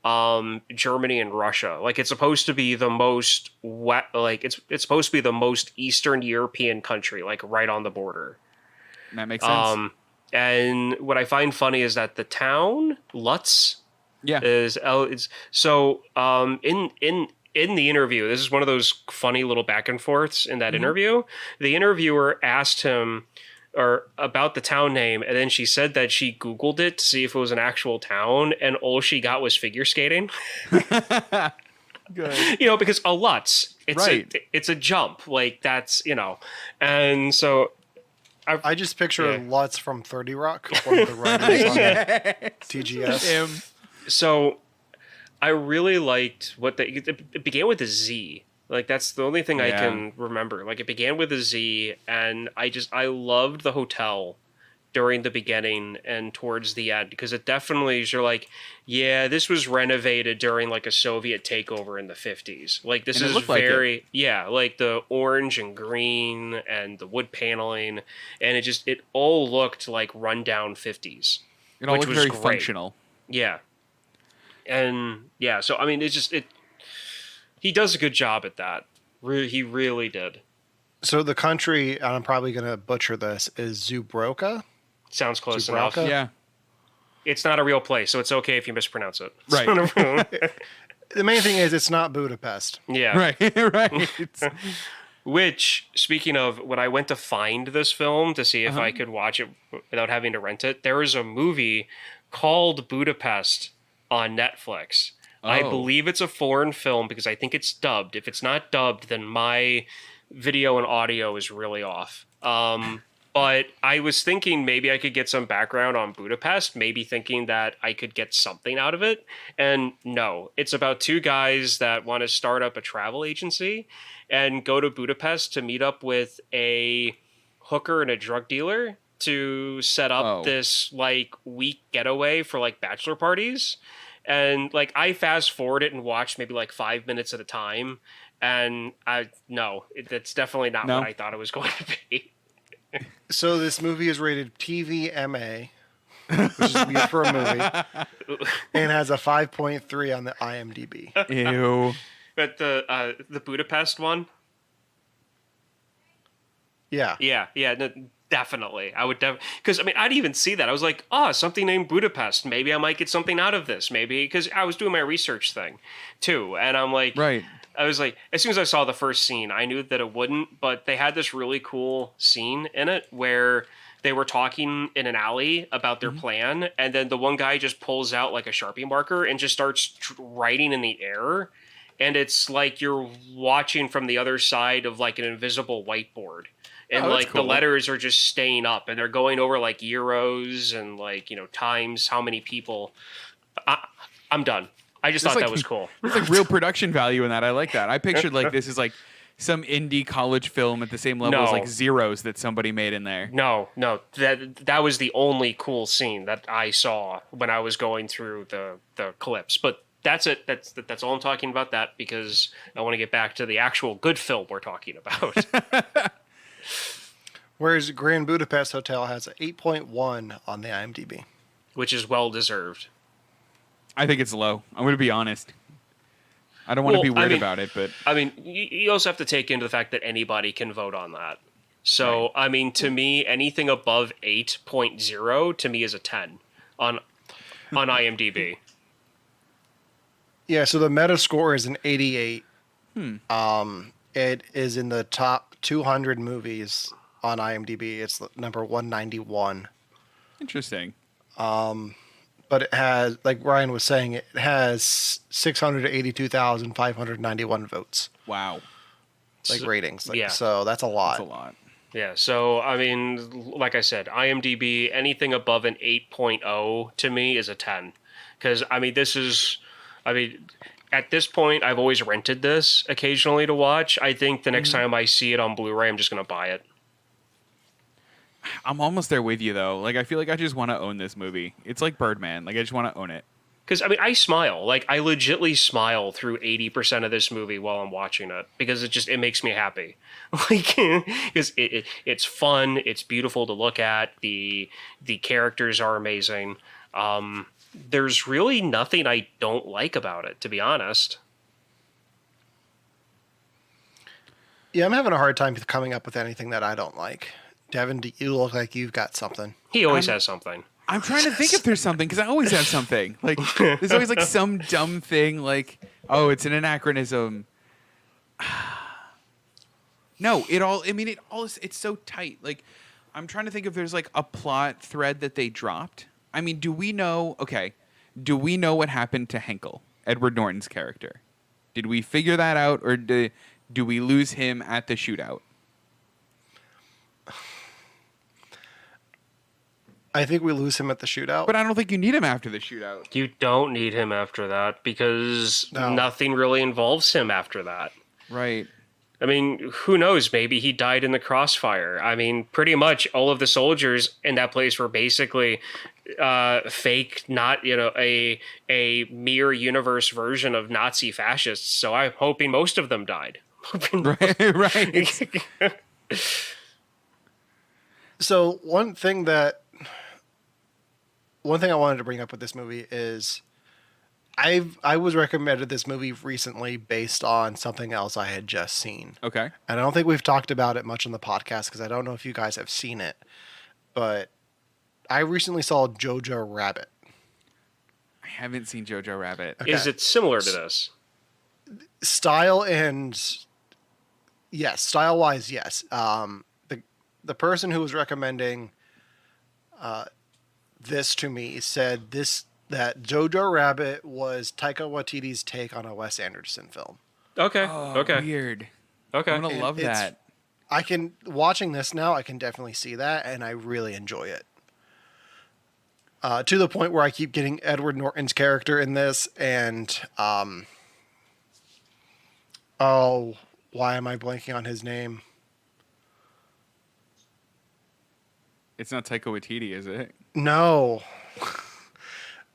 Germany and Russia. Like, it's supposed to be the most it's supposed to be the most Eastern European country, like right on the border. That makes sense. And what I find funny is that the town Lutz, in the interview, this is one of those funny little back and forths in that interview. The interviewer asked him about the town name, and then she said that she Googled it to see if it was an actual town, and all she got was figure skating. Good. Because a Lutz, it's a jump, like that's and so. I just picture Lutz from 30 Rock, one of the writers on TGS. So I really liked it began with a Z. Like, that's the only thing I can remember. Like, it began with a Z, and I loved the hotel during the beginning and towards the end, because it definitely is, you're like, yeah, this was renovated during like a Soviet takeover in the 50s. Like, this is very like the orange and green and the wood paneling, and it all looked like rundown 50s. It all looked very functional. Yeah. And so I mean, he does a good job at that. He really did. So the country, and I'm probably going to butcher this, is Zubroka? Sounds close enough. Yeah. It's not a real place, so it's okay if you mispronounce it. Right. The main thing is it's not Budapest. Yeah. Right. Which, speaking of, when I went to find this film to see if I could watch it without having to rent it, there is a movie called Budapest on Netflix. Oh. I believe it's a foreign film because I think it's dubbed. If it's not dubbed, then my video and audio is really off. But I was thinking maybe I could get some background on Budapest, maybe thinking that I could get something out of it. And no, it's about two guys that want to start up a travel agency and go to Budapest to meet up with a hooker and a drug dealer to set up this like week getaway for like bachelor parties. And like, I fast forward it and watched maybe like 5 minutes at a time. And it's definitely not what I thought it was going to be. So this movie is rated TVMA, which is weird for a movie, and has a 5.3 on the IMDb. Ew. But the Budapest one? Yeah. Yeah, no, definitely. I would because I mean, I'd even see that. I was like, something named Budapest. Maybe I might get something out of this. Maybe, because I was doing my research thing too, and I'm like, right. I was like, as soon as I saw the first scene, I knew that it wouldn't, but they had this really cool scene in it where they were talking in an alley about their plan, and then the one guy just pulls out like a Sharpie marker and just starts writing in the air, and it's like you're watching from the other side of like an invisible whiteboard. And like cool. The letters are just staying up, and they're going over like euros and like, times how many people. I'm done. I just thought that was cool. There's like real production value in that. I like that. I pictured like this is like some indie college film at the same level as like Zeros that somebody made in there. No, that was the only cool scene that I saw when I was going through the clips. But that's it. That's all I'm talking about that, because I want to get back to the actual good film we're talking about. Whereas Grand Budapest Hotel has an 8.1 on the IMDb. Which is well deserved. I think it's low. I'm going to be honest. I don't want to Well, be weird I mean- about it, but I mean, you also have to take into the fact that anybody can vote on that. So, I mean, to me, anything above 8.0 to me is a 10 on IMDb. Yeah, so the meta score is an 88. It is in the top 200 movies on IMDb. It's number 191. interesting. But it has, like Ryan was saying, it has 682,591 votes, Wow, like ratings. Like, yeah. So that's a lot. that's a lot. Yeah, so, I mean, like I said, IMDb, anything above an 8.0 to me is a 10. Because, I mean, at this point, I've always rented this occasionally to watch. I think the next time I see it on Blu-ray, I'm just going to buy it. I'm almost there with you though. Like I feel like I just want to own this movie. It's like Birdman. Like I just want to own it. Because, I mean, I smile. Like, I legitly smile through 80% of this movie while I'm watching it. Because it makes me happy. Like, because it's fun. It's beautiful to look at. The characters are amazing. There's really nothing I don't like about it, to be honest. Yeah, I'm having a hard time coming up with anything that I don't like. Devin, do you look like you've got something? He always has something. I'm trying to think if there's something because I always have something. Like there's always like some dumb thing. Like it's an anachronism. No, it all. I mean, it's so tight. Like I'm trying to think if there's like a plot thread that they dropped. I mean, do we know? Okay, do we know what happened to Henkel, Edward Norton's character? Did we figure that out, or do we lose him at the shootout? I think we lose him at the shootout. But I don't think you need him after the shootout. You don't need him after that because nothing really involves him after that. Right. I mean, who knows? Maybe he died in the crossfire. I mean, pretty much all of the soldiers in that place were basically fake, not, a mirror universe version of Nazi fascists. So I'm hoping most of them died. Right. So one thing I wanted to bring up with this movie is I was recommended this movie recently based on something else I had just seen. Okay. And I don't think we've talked about it much on the podcast because I don't know if you guys have seen it. But I recently saw Jojo Rabbit. I haven't seen Jojo Rabbit. Okay. Is it similar to this? Style-wise, yes. The person who was recommending this to me said that Jojo Rabbit was Taika Waititi's take on a Wes Anderson film. Okay. Okay. Weird. Okay. I'm gonna love that. Watching this now, I can definitely see that, and I really enjoy it. To the point where I keep getting Edward Norton's character in this, and why am I blanking on his name? It's not Taika Waititi, is it? No.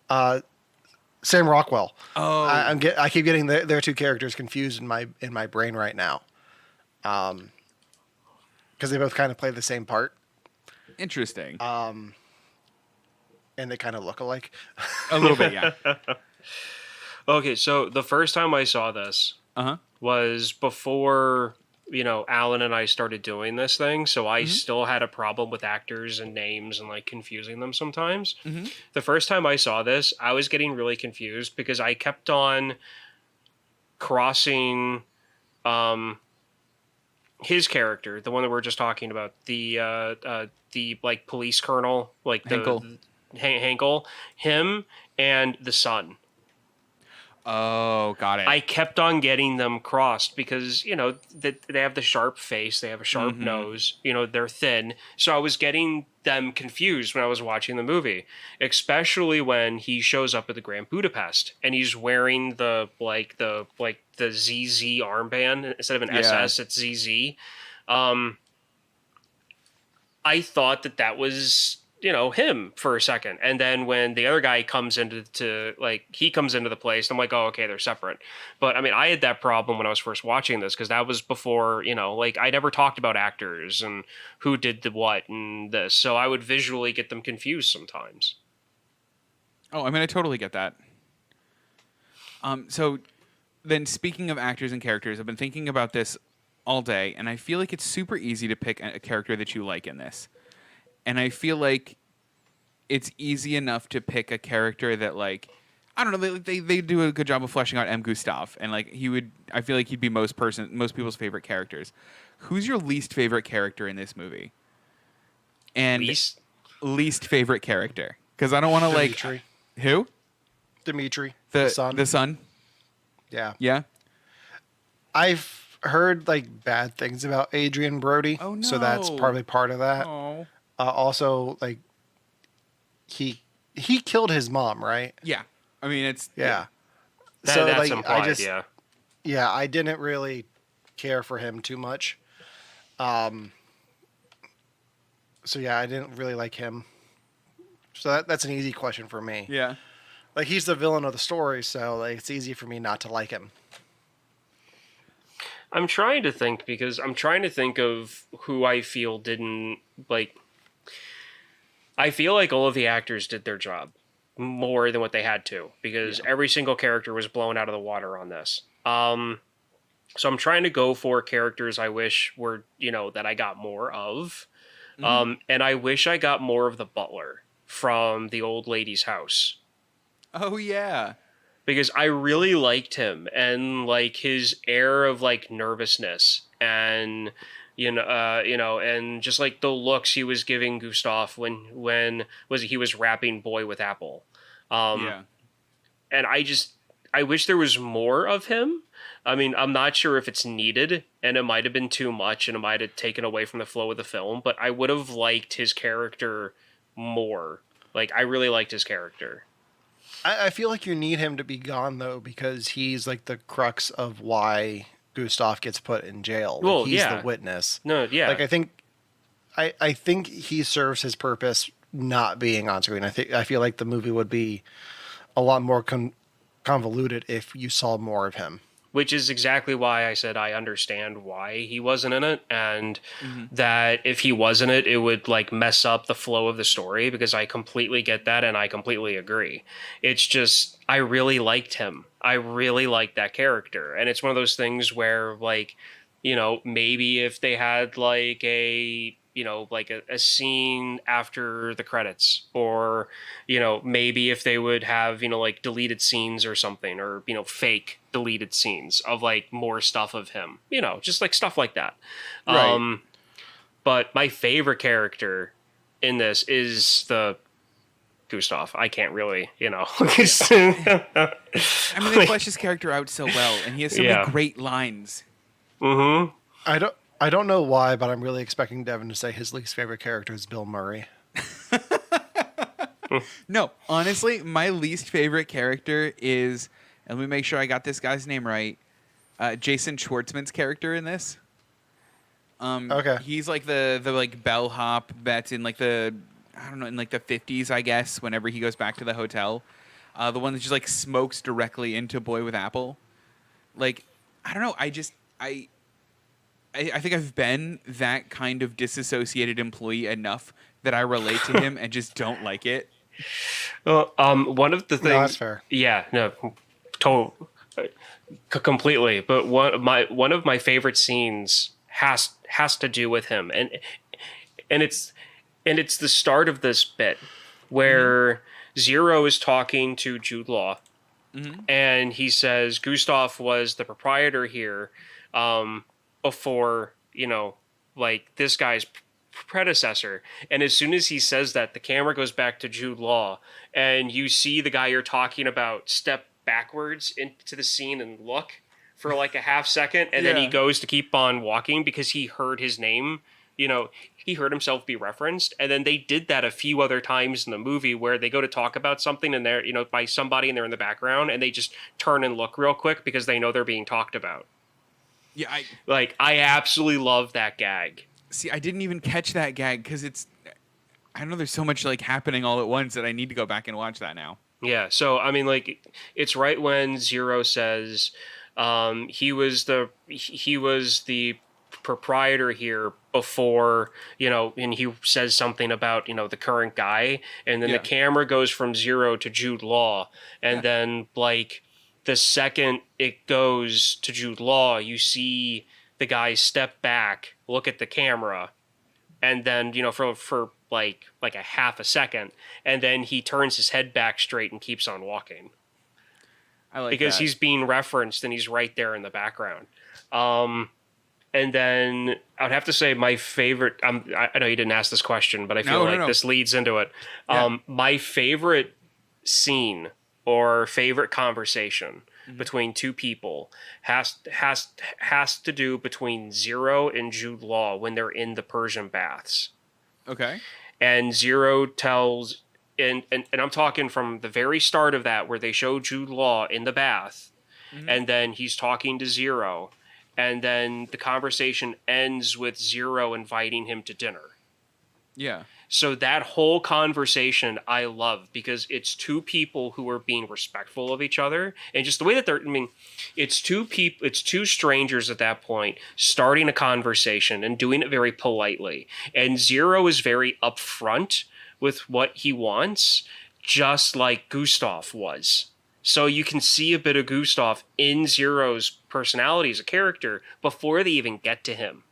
Sam Rockwell. Oh. I keep getting their two characters confused in my brain right now. Because they both kind of play the same part. Interesting. And they kind of look alike. A little bit, yeah. Okay, so the first time I saw this was before, Alan and I started doing this thing, so I still had a problem with actors and names and, like, confusing them sometimes. Mm-hmm. The first time I saw this, I was getting really confused because I kept on crossing his character, the one that we were just talking about, the like, police colonel, like, Henkel, him, and the son. Oh, got it. I kept on getting them crossed because, they have the sharp face, they have a sharp nose, they're thin. So I was getting them confused when I was watching the movie, especially when he shows up at the Grand Budapest and he's wearing the ZZ armband instead of an SS, it's ZZ. I thought that was him for a second. And then when the other guy comes into the place, I'm like, oh, okay, they're separate. But I mean, I had that problem when I was first watching this because that was before, I never talked about actors and who did the what and this. So I would visually get them confused sometimes. Oh, I mean, I totally get that. So then speaking of actors and characters, I've been thinking about this all day, and I feel like it's super easy to pick a character that you like in this. And I feel like it's easy enough to pick a character that, like, I don't know, they do a good job of fleshing out M. Gustav, and like I feel like he'd be most people's favorite characters. Who's your least favorite character in this movie? And least favorite character, because I don't want to like who? Dimitri, the son. The son. Yeah. Yeah. I've heard like bad things about Adrian Brody. Oh, no. So that's probably part of that. Oh. Also, like he killed his mom, right? Yeah. I mean, it's Yeah. That's like, implied, yeah. Yeah, I didn't really care for him too much. So yeah, I didn't really like him. So that's an easy question for me. Yeah. Like he's the villain of the story, so like it's easy for me not to like him. I'm trying to think of who I feel didn't like. I feel like all of the actors did their job more than what they had to, because every single character was blown out of the water on this. So I'm trying to go for characters I wish were, that I got more of. And I wish I got more of the butler from the old lady's house. Oh yeah. Because I really liked him, and like his air of like nervousness, and and just like the looks he was giving Gustav when he was rapping "Boy with Apple." And I wish there was more of him. I mean, I'm not sure if it's needed, and it might have been too much, and it might have taken away from the flow of the film. But I would have liked his character more. Like, I really liked his character. I feel like you need him to be gone though, because he's like the crux of why Gustav gets put in jail. Like, Well, he's yeah. the witness. No, yeah. Like I think he serves his purpose not being on screen. I feel like the movie would be a lot more convoluted if you saw more of him. Which is exactly why I said I understand why he wasn't in it, and that if he was in it, it would like mess up the flow of the story, because I completely get that and I completely agree. It's just, I really liked him. I really liked that character. And it's one of those things where like, maybe if they had like a scene after the credits, or, maybe if they would have, like deleted scenes or something, or, fake deleted scenes of like more stuff of him, just like stuff like that. Right. But my favorite character in this is the Gustav. I can't really, I mean, they flesh his character out so well, and he has so many great lines. Mm-hmm. I don't know why, but I'm really expecting Devin to say his least favorite character is Bill Murray. No, honestly, my least favorite character is, and let me make sure I got this guy's name right, Jason Schwartzman's character in this. Okay. He's like the like bellhop that's in like in like the 50s, I guess, whenever he goes back to the hotel. The one that just like smokes directly into Boy with Apple. Like, I don't know, I think I've been that kind of disassociated employee enough that I relate to him and just don't like it. Well, one of the things. No, that's fair. Yeah, no, completely. But one of my favorite scenes has to do with him, and it's the start of this bit where Zero is talking to Jude Law, and he says Gustav was the proprietor here. Before, like this guy's predecessor. And as soon as he says that, the camera goes back to Jude Law, and you see the guy you're talking about step backwards into the scene and look for like a half second, and then he goes to keep on walking because he heard his name, he heard himself be referenced. And then they did that a few other times in the movie where they go to talk about something and they're, by somebody, and they're in the background, and they just turn and look real quick because they know they're being talked about. Yeah, I absolutely love that gag. See, I didn't even catch that gag because I know there's so much like happening all at once that I need to go back and watch that now. Yeah, so I mean, like, it's right when Zero says he was the proprietor here before, and he says something about, the current guy, and then the camera goes from Zero to Jude Law, and then like the second it goes to Jude Law, you see the guy step back, look at the camera, and then, for like a half a second, and then he turns his head back straight and keeps on walking. I like because that. he's being referenced and he's right there in the background. And then I would have to say my favorite. I know you didn't ask this question, but I feel this leads into it. Yeah. My favorite scene or favorite conversation between two people has to do between Zero and Jude Law when they're in the Persian baths. Okay. And Zero tells, and I'm talking from the very start of that, where they show Jude Law in the bath, and then he's talking to Zero, and then the conversation ends with Zero inviting him to dinner. Yeah. So that whole conversation I love, because it's two people who are being respectful of each other, and just the way that it's two strangers at that point starting a conversation and doing it very politely. And Zero is very upfront with what he wants, just like Gustav was. So you can see a bit of Gustav in Zero's personality as a character before they even get to him.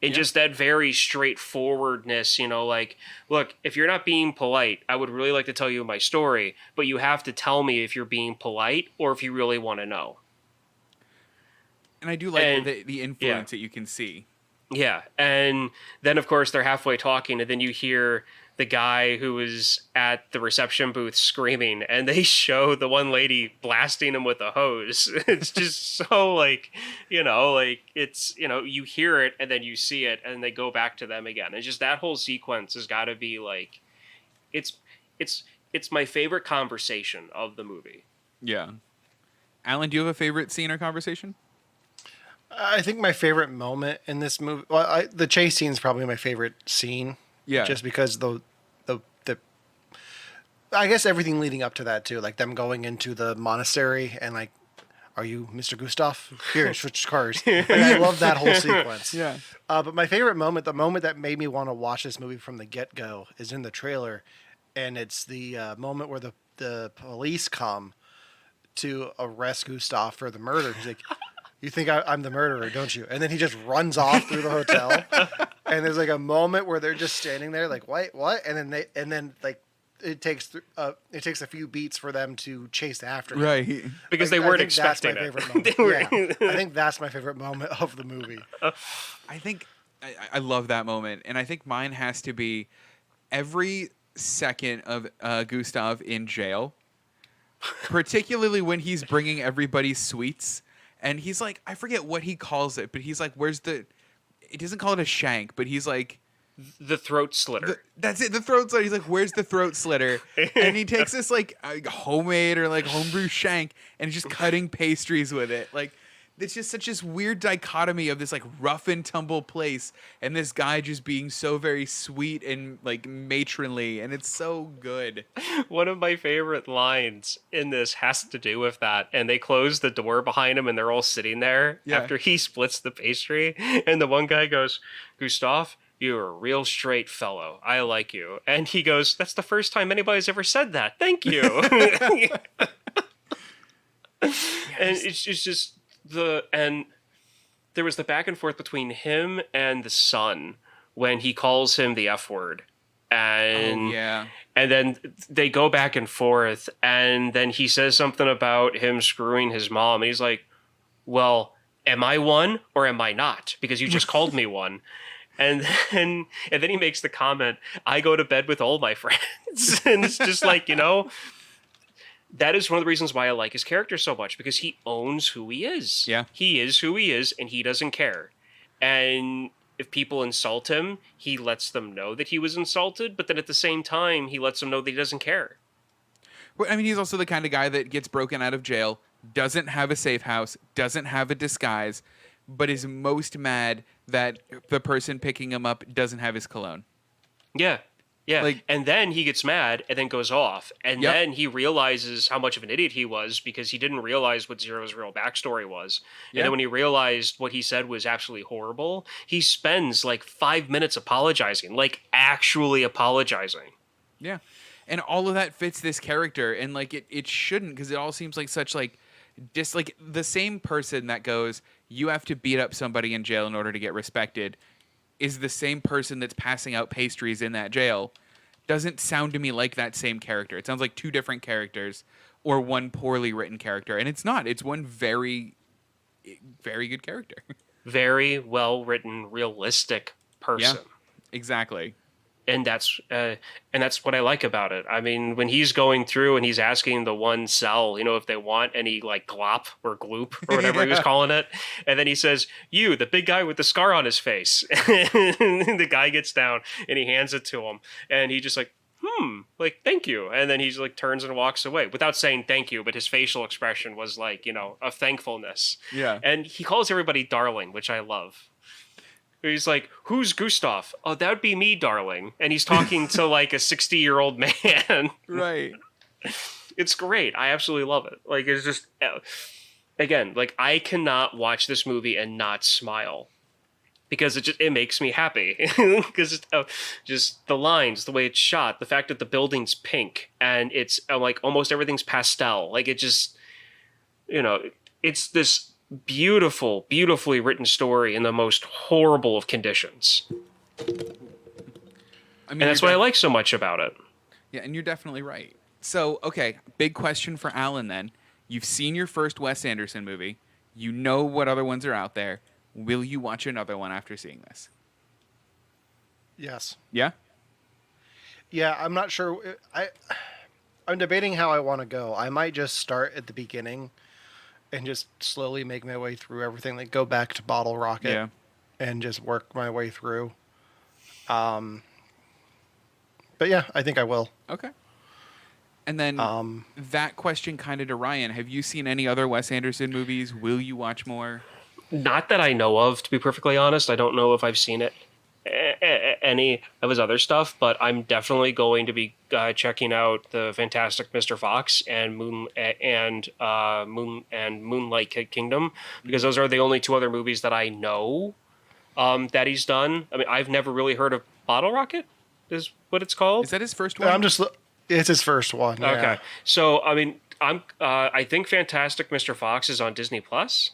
And just that very straightforwardness, like, look, if you're not being polite, I would really like to tell you my story, but you have to tell me if you're being polite or if you really want to know. And I do like the influence that you can see. Yeah. And then, of course, they're halfway talking, and then you hear the guy who was at the reception booth screaming, and they show the one lady blasting him with a hose. It's just so it's, you hear it and then you see it and they go back to them again. It's just that whole sequence has got to be like, it's my favorite conversation of the movie. Yeah. Alan, do you have a favorite scene or conversation? I think my favorite moment in this movie, the chase scene is probably my favorite scene. Yeah. Just because the I guess everything leading up to that too, like them going into the monastery and like, are you Mr. Gustav? Here, switch cars. Like, I love that whole sequence. Yeah. But my favorite moment, the moment that made me want to watch this movie from the get-go, is in the trailer, and it's the moment where the police come to arrest Gustav for the murder. He's like, you think I'm the murderer, don't you? And then he just runs off through the hotel. And there's like a moment where they're just standing there like, what? And then it takes a few beats for them to chase after him. Right. Because they weren't expecting it. I think that's my favorite moment of the movie. I think I love that moment. And I think mine has to be every second of Gustav in jail, particularly when he's bringing everybody sweets. And he's like, I forget what he calls it, but he's like, he doesn't call it a shank, but he's like, the throat slitter. That's it, the throat slitter. He's like, where's the throat slitter? And he takes this like homemade or like homebrew shank and he's just cutting pastries with it. Like, it's just such this weird dichotomy of this like rough and tumble place and this guy just being so very sweet and like matronly, and it's so good. One of my favorite lines in this has to do with that. And they close the door behind him and they're all sitting there after he splits the pastry. And the one guy goes, Gustav, you're a real straight fellow. I like you. And he goes, that's the first time anybody's ever said that. Thank you. And it's just and there was the back and forth between him and the son when he calls him the F word. And and then they go back and forth, and then he says something about him screwing his mom, and he's like, well, am I one or am I not? Because you just called me one. And then he makes the comment, I go to bed with all my friends. And it's just like, that is one of the reasons why I like his character so much, because he owns who he is. Yeah. He is who he is, and he doesn't care. And if people insult him, he lets them know that he was insulted, but then at the same time, he lets them know that he doesn't care. Well, I mean, he's also the kind of guy that gets broken out of jail, doesn't have a safe house, doesn't have a disguise, but is most mad that the person picking him up doesn't have his cologne. Yeah. Yeah, like, and then he gets mad and then goes off. And then he realizes how much of an idiot he was because he didn't realize what Zero's real backstory was. And then when he realized what he said was absolutely horrible, he spends like 5 minutes apologizing, like actually apologizing. Yeah. and all of that fits this character, and like it shouldn't, because it all seems like such like like the same person that goes, you have to beat up somebody in jail in order to get respected, is the same person that's passing out pastries in that jail. Doesn't sound to me like that same character. It sounds like two different characters or one poorly written character, and it's not. It's one very, very good character. Very well written, realistic person. Yeah, exactly. And that's what I like about it. I mean, when he's going through and he's asking the one cell, if they want any like glop or gloop or whatever he was calling it, and then he says, "You, the big guy with the scar on his face." And the guy gets down and he hands it to him, and he just like, like, thank you. And then he's like turns and walks away without saying thank you, but his facial expression was like, of thankfulness. Yeah. And he calls everybody darling, which I love. He's like, "Who's Gustav?" "Oh, that would be me, darling." And he's talking to like a 60-year-old man. Right. It's great. I absolutely love it. Like, it's just, again, like I cannot watch this movie and not smile. Because it makes me happy. Because just the lines, the way it's shot, the fact that the building's pink and it's like almost everything's pastel. Like it just, it's this beautifully written story in the most horrible of conditions. And that's what I like so much about it. Yeah, and you're definitely right. So, okay, big question for Alan then. You've seen your first Wes Anderson movie. You know what other ones are out there. Will you watch another one after seeing this? Yes. Yeah? Yeah, I'm not sure. I'm debating how I want to go. I might just start at the beginning and just slowly make my way through everything. Like go back to Bottle Rocket and just work my way through. But yeah, I think I will. Okay. And then that question kind of to Ryan. Have you seen any other Wes Anderson movies? Will you watch more? Not that I know of, to be perfectly honest. I don't know if I've seen it, any of his other stuff, but I'm definitely going to be checking out the Fantastic Mr. Fox and Moonlight Kingdom, because those are the only two other movies that I know that he's done. I mean, I've never really heard of Bottle Rocket, is what it's called. Is that his first one? It's his first one. Yeah. Okay, so I mean, I think Fantastic Mr. Fox is on Disney Plus.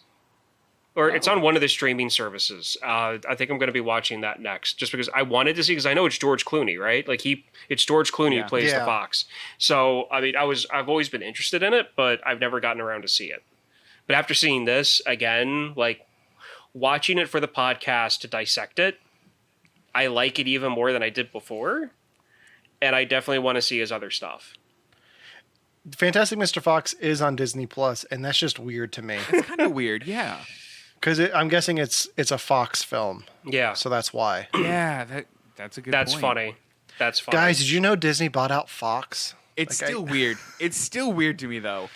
Or it's on one of the streaming services. I think I'm going to be watching that next, just because I wanted to see, because I know it's George Clooney, right? Like it's George Clooney who plays the fox. So I mean, I've always been interested in it, but I've never gotten around to see it. But after seeing this again, like watching it for the podcast to dissect it, I like it even more than I did before, and I definitely want to see his other stuff. Fantastic Mr. Fox is on Disney Plus, and that's just weird to me. It's kind of weird, yeah. Because I'm guessing it's a Fox film. Yeah. So that's why. Yeah, that's a good point. Funny. That's funny. Guys, did you know Disney bought out Fox? It's still weird. It's still weird to me, though.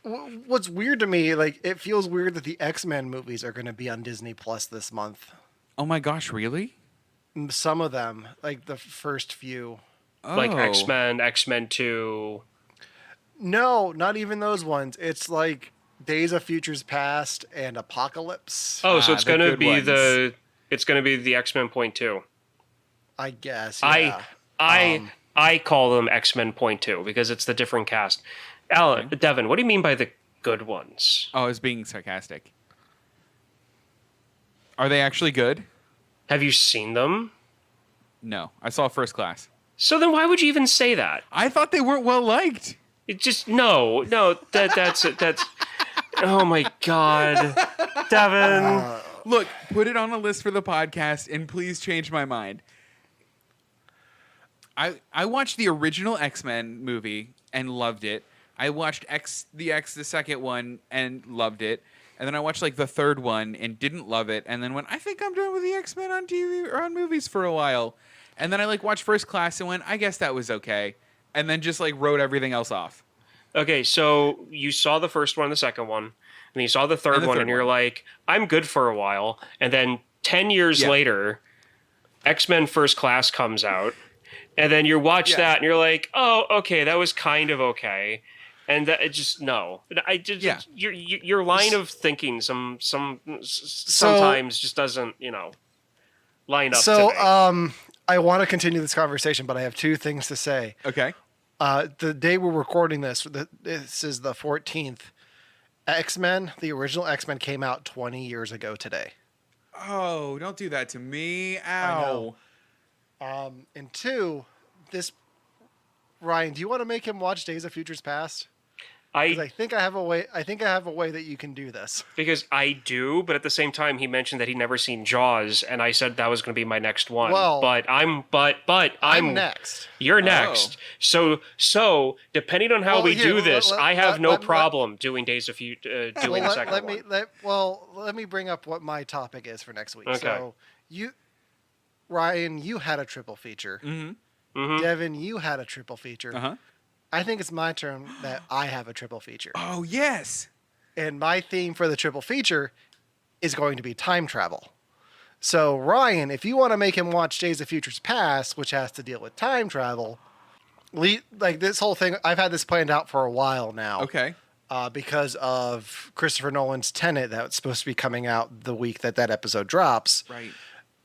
What's weird to me, like, it feels weird that the X-Men movies are going to be on Disney Plus this month. Oh my gosh, really? Some of them, like the first few. Like Oh. X-Men 2. No, not even those ones. It's like Days of Futures Past and Apocalypse. Oh, so it's the going to good be ones. it's going to be the X-Men Point 2. I guess. Yeah. I call them X-Men Point 2 because it's the different cast. Alan, Devon, what do you mean by the good ones? Oh, I was being sarcastic. Are they actually good? Have you seen them? No, I saw First Class. So then why would you even say that? I thought they weren't well liked. It just that's oh my god, Devon. Look, put it on a list for the podcast, and please change my mind. I watched the original X-Men movie and loved it. I watched the second one and loved it. And then I watched like the third one and didn't love it. And then went, I think I'm done with the X-Men on TV or on movies for a while. And then I like watched First Class and went, I guess that was okay. And then just like wrote everything else off. Okay, so you saw the first one, the second one, and then you saw the third one, and you're like, I'm good for a while. And then 10 years later, X-Men First Class comes out. And then you watch that and you're like, oh, okay, that was kind of okay. And that it just your line of thinking sometimes just doesn't line up. So to me. I want to continue this conversation, but I have two things to say. Okay. The day we're recording this, this is the 14th. X-Men, the original X-Men came out 20 years ago today. Oh, don't do that to me. I Ow. know. And two, Ryan, do you want to make him watch Days of Futures Past? Because I think I have a way. I think I have a way that you can do this. Because I do, but at the same time, he mentioned that he'd never seen Jaws, and I said that was going to be my next one. Well, but I'm next. You're next. So depending on how we do this, I have no problem doing Days of Future, doing the second one. Let me bring up what my topic is for next week. Okay. So Ryan, you had a triple feature. Mm-hmm. Devin, you had a triple feature. Uh-huh. I think it's my turn that I have a triple feature. Oh, yes. And my theme for the triple feature is going to be time travel. So, Ryan, if you want to make him watch Days of Futures Past, which has to deal with time travel, like this whole thing, I've had this planned out for a while now. Okay. Because of Christopher Nolan's Tenet that's supposed to be coming out the week that episode drops. Right.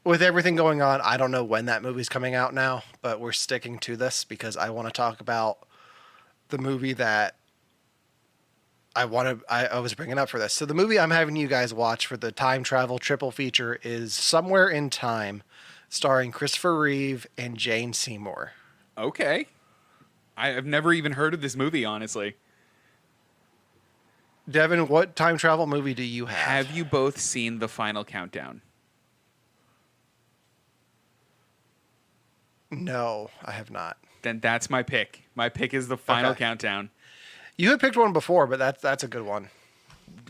With everything going on, I don't know when that movie's coming out now, but we're sticking to this because I want to talk about the movie that I was bringing up for this. So the movie I'm having you guys watch for the time travel triple feature is Somewhere in Time, starring Christopher Reeve and Jane Seymour. Okay. I've never even heard of this movie, honestly. Devin, what time travel movie do you have? Have you both seen The Final Countdown? No, I have not. Then that's my pick. My pick is The Final Okay. Countdown. You had picked one before, but that's a good one.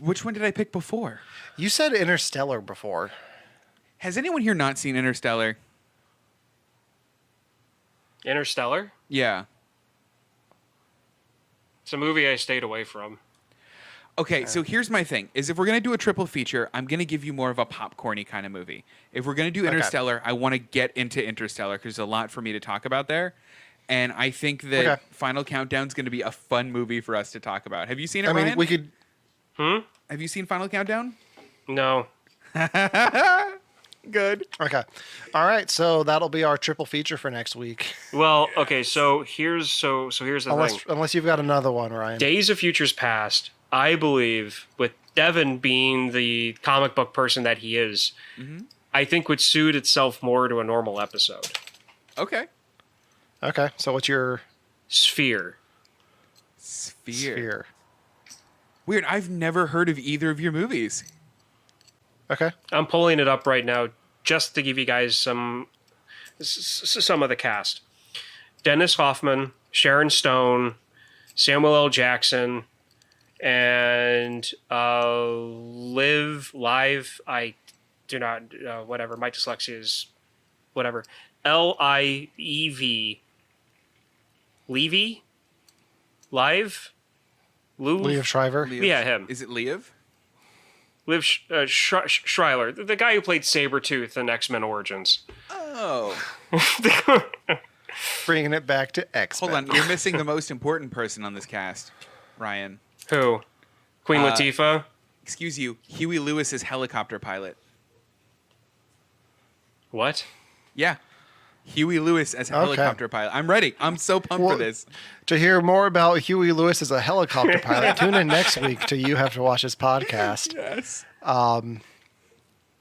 Which one did I pick before? You said Interstellar before. Has anyone here not seen Interstellar? Interstellar? Yeah. It's a movie I stayed away from. Okay, so here's my thing, is if we're going to do a triple feature, I'm going to give you more of a popcorny kind of movie. If we're going to do Interstellar, I want to get into Interstellar because there's a lot for me to talk about there. And I think that Final Countdown is going to be a fun movie for us to talk about. Have you seen it, I mean, Ryan? we could... Have you seen Final Countdown? No. Good. Okay. All right, so that'll be our triple feature for next week. Well, okay, so here's the thing. Unless you've got another one, Ryan. Days of Futures Past, I believe, with Devin being the comic book person that he is, I think would suit itself more to a normal episode. Okay. Okay, so what's your... Sphere. Sphere. Weird, I've never heard of either of your movies. Okay. I'm pulling it up right now just to give you guys some of the cast. Dennis Hoffman, Sharon Stone, Samuel L. Jackson, and Live, I do not, whatever, my dyslexia is whatever. L-I-E-V. Levy? Live? Liev Schreiber. Yeah, him. Is it Liev? Liv Schreiber, the guy who played Sabretooth in X-Men Origins. Oh. Bringing it back to X-Men. Hold on, you're missing the most important person on this cast, Ryan. Who? Queen Latifah? Excuse you, Huey Lewis's helicopter pilot. What? Yeah. Huey Lewis as a helicopter pilot. I'm ready. I'm so pumped for this. To hear more about Huey Lewis as a helicopter pilot, tune in next week to You Have to Watch This podcast. Yes. I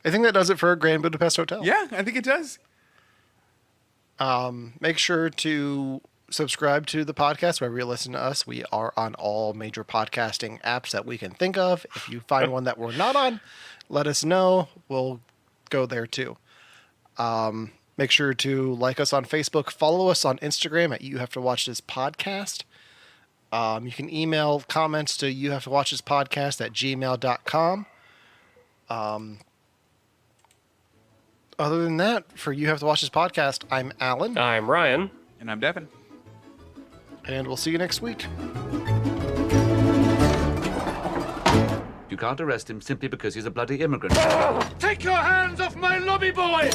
think that does it for Grand Budapest Hotel. Yeah, I think it does. Make sure to subscribe to the podcast wherever you listen to us. We are on all major podcasting apps that we can think of. If you find one that we're not on, let us know. We'll go there too. Make sure to like us on Facebook. Follow us on Instagram at You Have to Watch This Podcast. You can email comments to You Have to Watch This Podcast at gmail.com. Other than that, for You Have to Watch This Podcast, I'm Alan. I'm Ryan. And I'm Devin. And we'll see you next week. You can't arrest him simply because he's a bloody immigrant. Take your hands off my lobby boy!